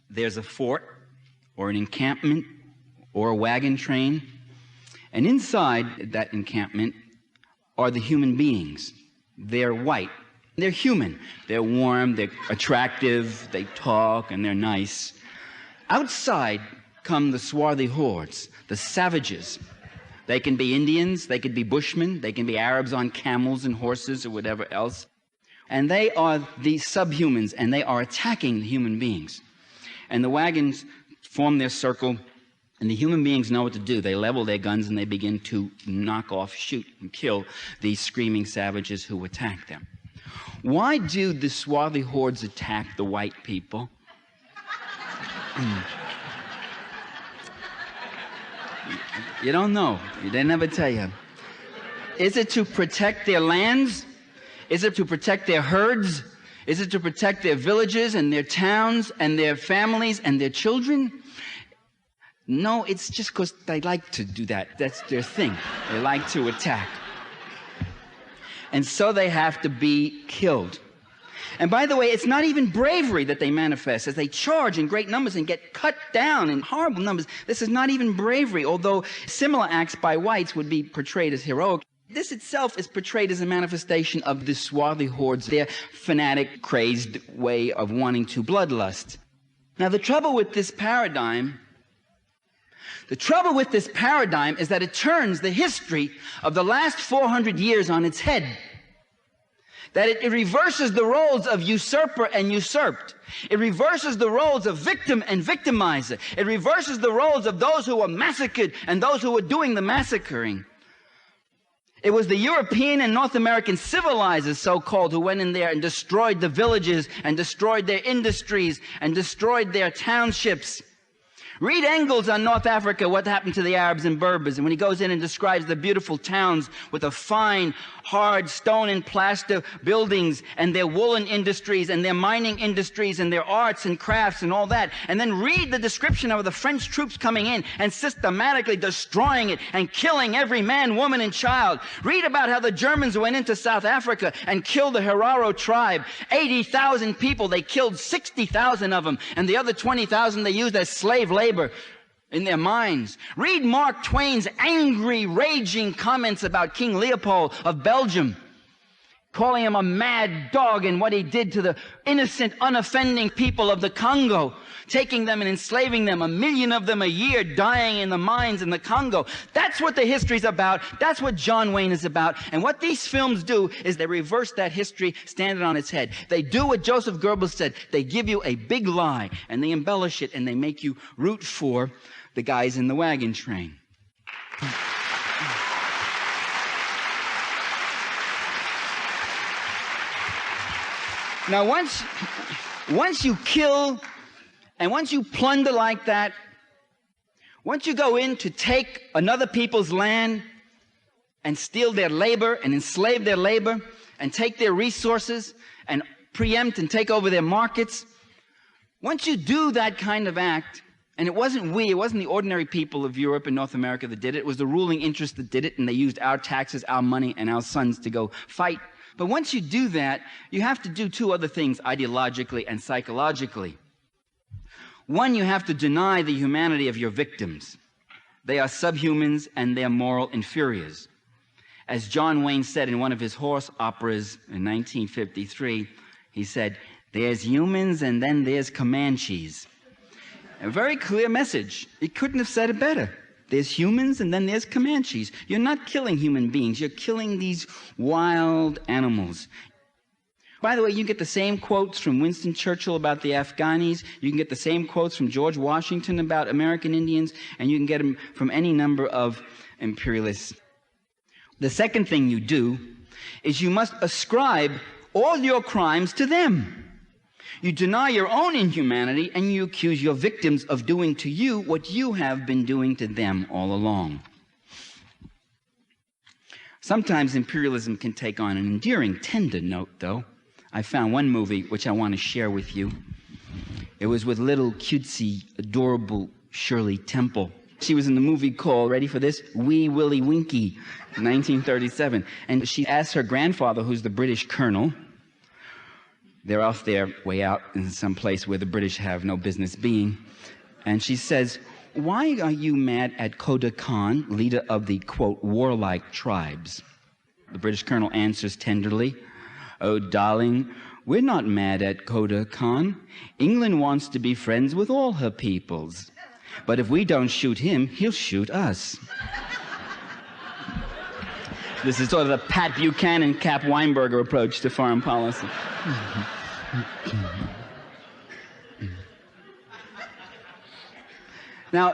There's a fort, or an encampment, or a wagon train, and inside that encampment are the human beings. They're white. They're human. They're warm, they're attractive, they talk, and they're nice. Outside come the swarthy hordes, the savages. They can be Indians, they could be Bushmen, they can be Arabs on camels and horses or whatever else. And they are the subhumans, and they are attacking the human beings. And the wagons form their circle, and the human beings know what to do. They level their guns and they begin to knock off, shoot, and kill these screaming savages who attack them. Why do the swarthy hordes attack the white people? You don't know. They never tell you. Is it to protect their lands? Is it to protect their herds? Is it to protect their villages and their towns and their families and their children? No, it's just because they like to do that. That's their thing. They like to attack. And so they have to be killed. And by the way, it's not even bravery that they manifest as they charge in great numbers and get cut down in horrible numbers. This is not even bravery, although similar acts by whites would be portrayed as heroic. This itself is portrayed as a manifestation of the swarthy hordes, their fanatic, crazed way of wanting to bloodlust. Now, the trouble with this paradigm is that it turns the history of the last 400 years on its head. That it reverses the roles of usurper and usurped. It reverses the roles of victim and victimizer. It reverses the roles of those who were massacred and those who were doing the massacring. It was the European and North American civilizers, so-called, who went in there and destroyed the villages and destroyed their industries and destroyed their townships. Read Engels on North Africa, what happened to the Arabs and Berbers, and when he goes in and describes the beautiful towns with the fine, hard stone and plaster buildings and their woolen industries and their mining industries and their arts and crafts and all that. And then read the description of the French troops coming in and systematically destroying it and killing every man, woman, and child. Read about how the Germans went into South Africa and killed the Herero tribe. 80,000 people, they killed 60,000 of them, and the other 20,000 they used as slave labor in their minds. Read Mark Twain's angry, raging comments about King Leopold of Belgium, calling him a mad dog and what he did to the innocent, unoffending people of the Congo, taking them and enslaving them, 1 million of them a year dying in the mines in the Congo. That's what the history's about. That's what John Wayne is about. And what these films do is they reverse that history, stand it on its head. They do what Joseph Goebbels said. They give you a big lie, and they embellish it, and they make you root for the guys in the wagon train. Now, once you kill and once you plunder like that, once you go in to take another people's land and steal their labor and enslave their labor and take their resources and preempt and take over their markets, Once you do that kind of act, and it wasn't the ordinary people of Europe and North America that did it, it was the ruling interest that did it, and they used our taxes, our money, and our sons to go fight. But once you do that, you have to do two other things ideologically and psychologically. One, you have to deny the humanity of your victims. They are subhumans and they are moral inferiors. As John Wayne said in one of his horse operas in 1953, he said, "There's humans and then there's Comanches." A very clear message. He couldn't have said it better. There's humans and then there's Comanches. You're not killing human beings. You're killing these wild animals. By the way, you can get the same quotes from Winston Churchill about the Afghanis. You can get the same quotes from George Washington about American Indians, and you can get them from any number of imperialists. The second thing you do is you must ascribe all your crimes to them. You deny your own inhumanity, and you accuse your victims of doing to you what you have been doing to them all along. Sometimes imperialism can take on an endearing, tender note, though. I found one movie which I want to share with you. It was with little, cutesy, adorable Shirley Temple. She was in the movie called, ready for this, Wee Willie Winkie, 1937. And she asked her grandfather, who's the British colonel, they're off there, way out in some place where the British have no business being, and she says, "Why are you mad at Koda Khan, leader of the, quote, warlike tribes?" The British colonel answers tenderly, "Oh, darling, we're not mad at Koda Khan. England wants to be friends with all her peoples. But if we don't shoot him, he'll shoot us." This is sort of the Pat Buchanan, Cap Weinberger approach to foreign policy. Now,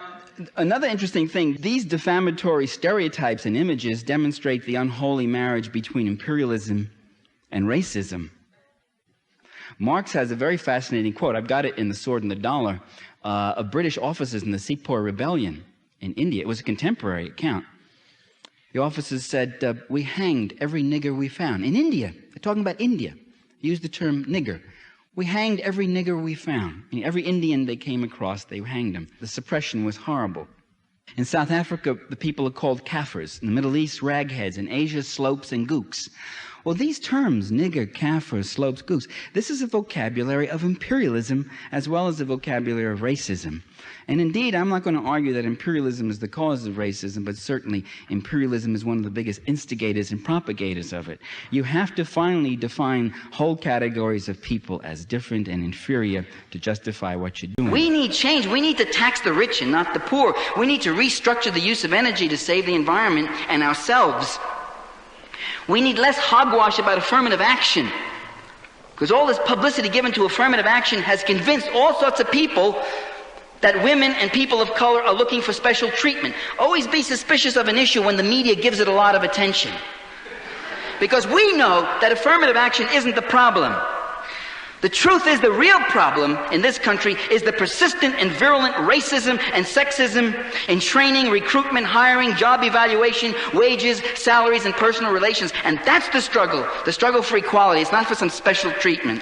another interesting thing, these defamatory stereotypes and images demonstrate the unholy marriage between imperialism and racism. Marx has a very fascinating quote, I've got it in The Sword and the Dollar, of British officers in the Sepoy Rebellion in India. It was a contemporary account. The officers said, "We hanged every nigger we found." In India, they're talking about India. Used the term nigger. "We hanged every nigger we found." I mean, every Indian they came across, they hanged him. The suppression was horrible. In South Africa, the people are called Kafirs. In the Middle East, ragheads. In Asia, slopes and gooks. Well, these terms, nigger, kafir, slopes, gooks, this is a vocabulary of imperialism as well as a vocabulary of racism. And indeed, I'm not going to argue that imperialism is the cause of racism, but certainly imperialism is one of the biggest instigators and propagators of it. You have to finally define whole categories of people as different and inferior to justify what you're doing. We need change. We need to tax the rich and not the poor. We need to restructure the use of energy to save the environment and ourselves. We need less hogwash about affirmative action, because all this publicity given to affirmative action has convinced all sorts of people that women and people of color are looking for special treatment. Always be suspicious of an issue when the media gives it a lot of attention, because we know that affirmative action isn't the problem. The truth is, the real problem in this country is the persistent and virulent racism and sexism in training, recruitment, hiring, job evaluation, wages, salaries, and personal relations. And that's the struggle for equality. It's not for some special treatment.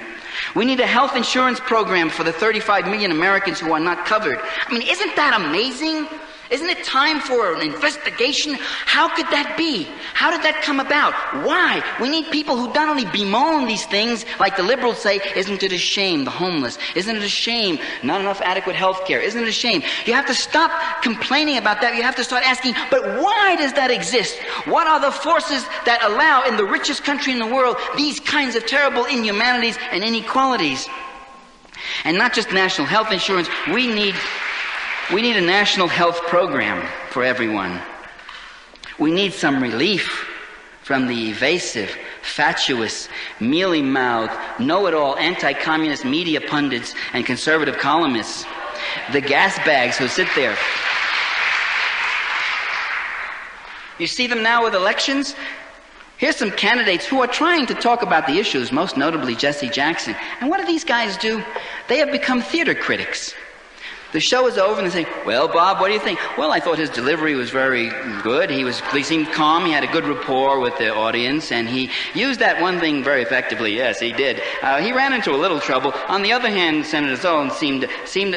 We need a health insurance program for the 35 million Americans who are not covered. I mean, isn't that amazing? Isn't it time for an investigation? How could that be? How did that come about? Why? We need people who not only bemoan these things, like the liberals say, isn't it a shame, the homeless? Isn't it a shame, not enough adequate health care? Isn't it a shame? You have to stop complaining about that. You have to start asking, but why does that exist? What are the forces that allow, in the richest country in the world, these kinds of terrible inhumanities and inequalities? And not just national health insurance, we need a national health program for everyone. We need some relief from the evasive, fatuous, mealy-mouthed, know-it-all anti-communist media pundits and conservative columnists. The gas bags who sit there. You see them now with elections? Here's some candidates who are trying to talk about the issues, most notably Jesse Jackson. And what do these guys do? They have become theater critics. The show is over and they say, well, Bob, what do you think? Well, I thought his delivery was very good. He seemed calm. He had a good rapport with the audience, and he used that one thing very effectively. Yes, he did. He ran into a little trouble. On the other hand, Senator Zoll seemed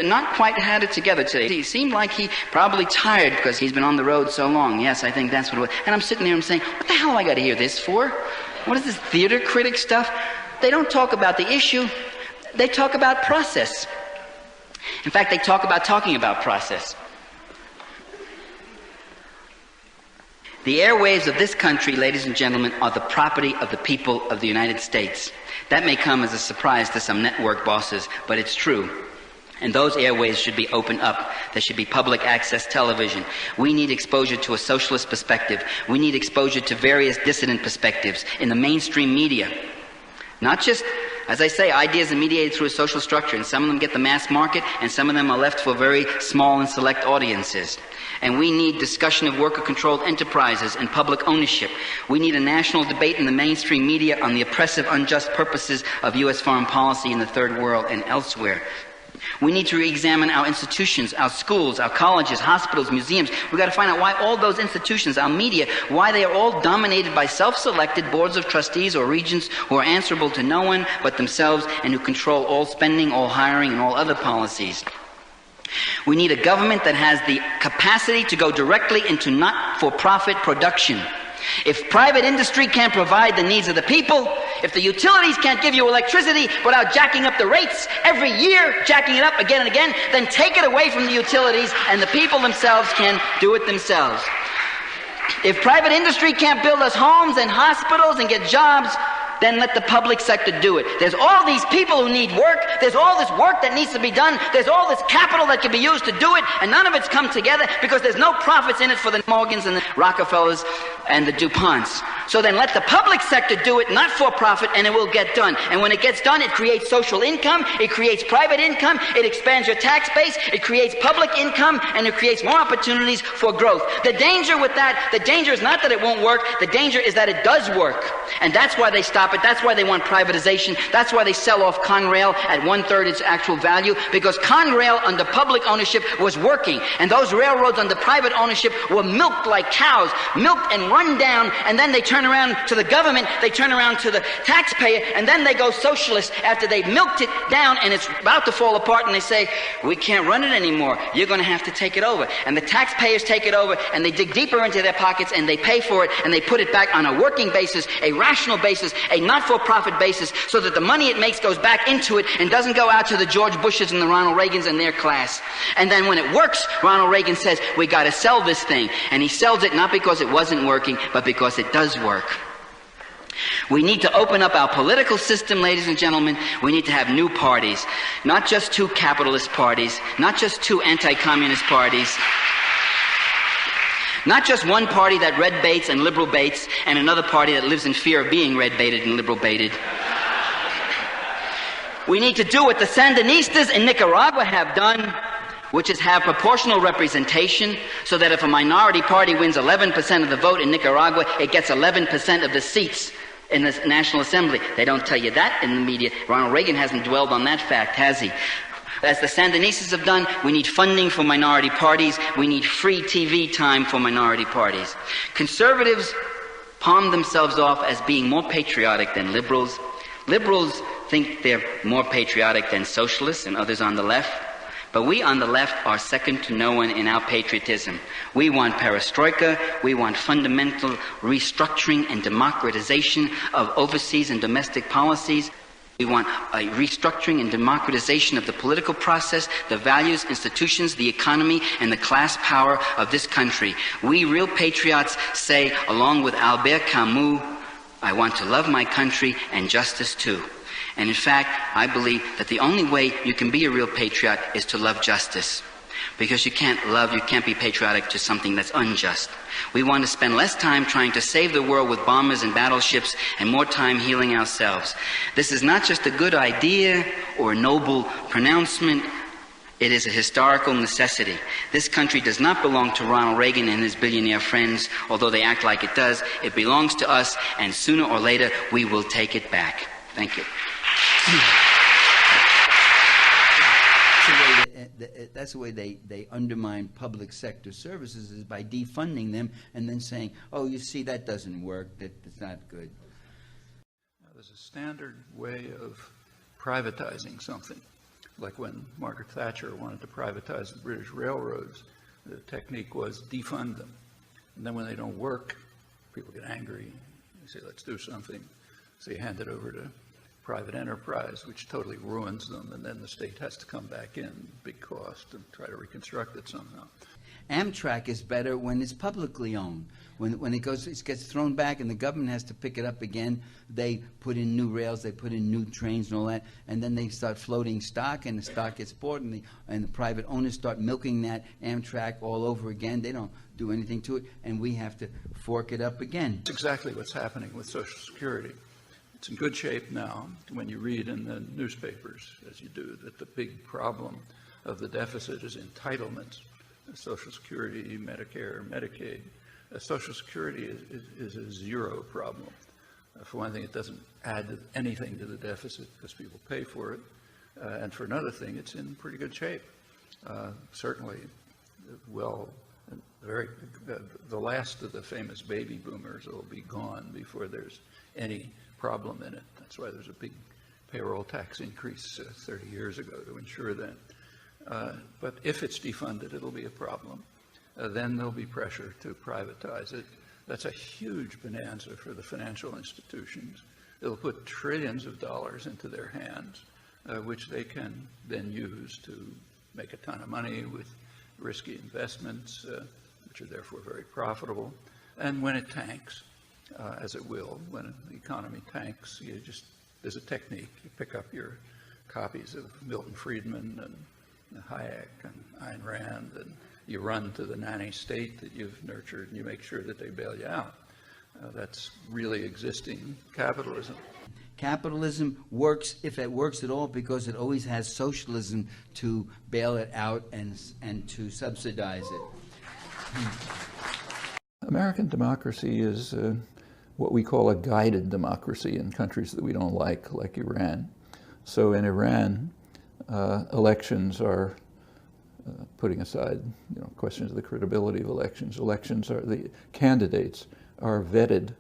not quite had it together today. He seemed like he probably tired because he's been on the road so long. Yes, I think that's what it was. And I'm sitting there and saying, what the hell have I got to hear this for? What is this theater critic stuff? They don't talk about the issue. They talk about process. In fact, they talk about talking about process. The airwaves of this country, ladies and gentlemen, are the property of the people of the United States. That may come as a surprise to some network bosses, but it's true. And those airwaves should be opened up. There should be public access television. We need exposure to a socialist perspective. We need exposure to various dissident perspectives in the mainstream media. Not just, as I say, ideas are mediated through a social structure, and some of them get the mass market, and some of them are left for very small and select audiences. And we need discussion of worker-controlled enterprises and public ownership. We need a national debate in the mainstream media on the oppressive, unjust purposes of U.S. foreign policy in the Third World and elsewhere. We need to re-examine our institutions, our schools, our colleges, hospitals, museums. We've got to find out why all those institutions, our media, why they are all dominated by self-selected boards of trustees or regents who are answerable to no one but themselves and who control all spending, all hiring, and all other policies. We need a government that has the capacity to go directly into not-for-profit production. If private industry can't provide the needs of the people, if the utilities can't give you electricity without jacking up the rates every year, jacking it up again and again, then take it away from the utilities and the people themselves can do it themselves. If private industry can't build us homes and hospitals and get jobs, then let the public sector do it. There's all these people who need work. There's all this work that needs to be done. There's all this capital that can be used to do it, and none of it's come together because there's no profits in it for the Morgans and the Rockefellers and the DuPonts. So then let the public sector do it, not for profit, and it will get done. And when it gets done, it creates social income, it creates private income, it expands your tax base, it creates public income, and it creates more opportunities for growth. The danger with that, the danger is not that it won't work, the danger is that it does work. And that's why they stop it. That's why they want privatization. That's why they sell off Conrail at 1/3 its actual value, because Conrail under public ownership was working, and those railroads under private ownership were milked like cows, milked and run down, and then they turn around to the government, they turn around to the taxpayer, and then they go socialist after they've milked it down and it's about to fall apart, and they say, we can't run it anymore, you're going to have to take it over. And the taxpayers take it over, and they dig deeper into their pockets, and they pay for it, and they put it back on a working basis, a rational basis, a not-for-profit basis, so that the money it makes goes back into it and doesn't go out to the George Bushes and the Ronald Reagans and their class. And then when it works, Ronald Reagan says, we got to sell this thing. And he sells it not because it wasn't working, but because it does work. We need to open up our political system, ladies and gentlemen. We need to have new parties, not just two capitalist parties, not just two anti-communist parties, not just one party that red baits and liberal baits, and another party that lives in fear of being red baited and liberal baited. We need to do what the Sandinistas in Nicaragua have done, which is have proportional representation, so that if a minority party wins 11% of the vote in Nicaragua, it gets 11% of the seats in the National Assembly. They don't tell you that in the media. Ronald Reagan hasn't dwelled on that fact, has he? As the Sandinistas have done, we need funding for minority parties. We need free TV time for minority parties. Conservatives palm themselves off as being more patriotic than liberals. Liberals think they're more patriotic than socialists and others on the left. But we on the left are second to no one in our patriotism. We want perestroika, we want fundamental restructuring and democratization of overseas and domestic policies. We want a restructuring and democratization of the political process, the values, institutions, the economy, and the class power of this country. We real patriots say, along with Albert Camus, I want to love my country and justice too. And in fact, I believe that the only way you can be a real patriot is to love justice. Because you can't be patriotic to something that's unjust. We want to spend less time trying to save the world with bombers and battleships and more time healing ourselves. This is not just a good idea or a noble pronouncement. It is a historical necessity. This country does not belong to Ronald Reagan and his billionaire friends, although they act like it does. It belongs to us, and sooner or later we will take it back. Thank you. that's the way they undermine public sector services, is by defunding them and then saying, oh, you see, that doesn't work, that's not good. Now, there's a standard way of privatizing something. Like when Margaret Thatcher wanted to privatize the British railroads, the technique was defund them. And then when they don't work, people get angry. They say, let's do something. So you hand it over to private enterprise, which totally ruins them, and then the state has to come back in, big cost, and try to reconstruct it somehow. Amtrak is better when it's publicly owned. When it gets thrown back and the government has to pick it up again, they put in new rails, they put in new trains and all that, and then they start floating stock, and the stock gets bought, and the private owners start milking that Amtrak all over again. They don't do anything to it, and we have to fork it up again. That's exactly what's happening with Social Security. It's in good shape now when you read in the newspapers, as you do, that the big problem of the deficit is entitlements. Social Security, Medicare, Medicaid. Social Security is a zero problem. For one thing, it doesn't add anything to the deficit because people pay for it. And for another thing, it's in pretty good shape. Certainly, well, the last of the famous baby boomers will be gone before there's any problem in it. That's why there's a big payroll tax increase 30 years ago to ensure that. But if it's defunded, it'll be a problem. Then there'll be pressure to privatize it. That's a huge bonanza for the financial institutions. It'll put trillions of dollars into their hands, which they can then use to make a ton of money with risky investments, which are therefore very profitable. And when it tanks, as it will, when the economy tanks, there's a technique. You pick up your copies of Milton Friedman and Hayek and Ayn Rand, and you run to the nanny state that you've nurtured, and you make sure that they bail you out. That's really existing capitalism. Capitalism works, if it works at all, because it always has socialism to bail it out and to subsidize it. American democracy is what we call a guided democracy in countries that we don't like Iran. So in Iran, elections are, putting aside questions of the credibility of elections, the candidates are vetted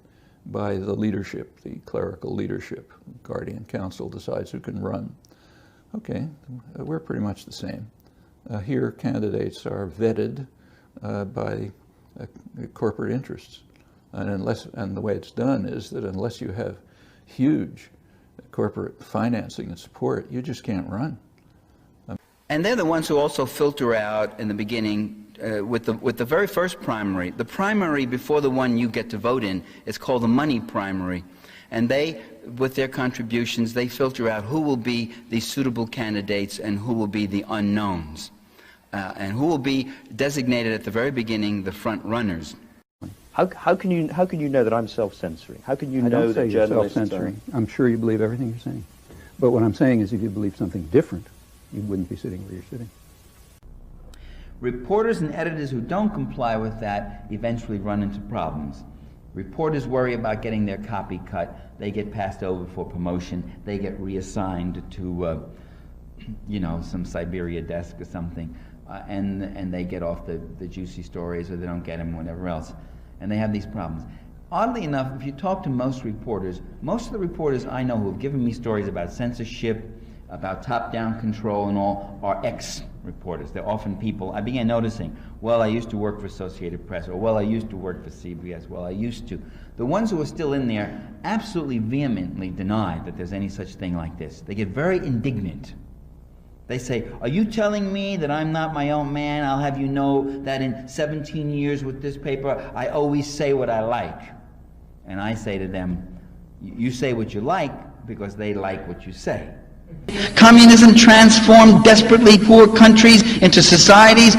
by the leadership, the clerical leadership. Guardian Council decides who can run. Okay, we're pretty much the same. Here, candidates are vetted by corporate interests. And the way it's done is that unless you have huge corporate financing and support, you just can't run. And they're the ones who also filter out in the beginning with the very first primary. The primary before the one you get to vote in is called the money primary. And they, with their contributions, they filter out who will be the suitable candidates and who will be the unknowns. And who will be designated at the very beginning the front runners. How can you know that I'm self-censoring? How can you know that journalists are self-censoring? I'm sure you believe everything you're saying. But what I'm saying is if you believe something different, you wouldn't be sitting where you're sitting. Reporters and editors who don't comply with that eventually run into problems. Reporters worry about getting their copy cut. They get passed over for promotion. They get reassigned to, some Siberia desk or something. And they get off the juicy stories, or they don't get them, whatever else. And they have these problems. Oddly enough, if you talk to most of the reporters I know who have given me stories about censorship, about top-down control and all, are ex-reporters. They're often people, I began noticing, well, I used to work for Associated Press, or well, I used to work for CBS, well, I used to. The ones who are still in there absolutely vehemently deny that there's any such thing like this. They get very indignant. They say, are you telling me that I'm not my own man? I'll have you know that in 17 years with this paper, I always say what I like. And I say to them, you say what you like because they like what you say. Communism transformed desperately poor countries into societies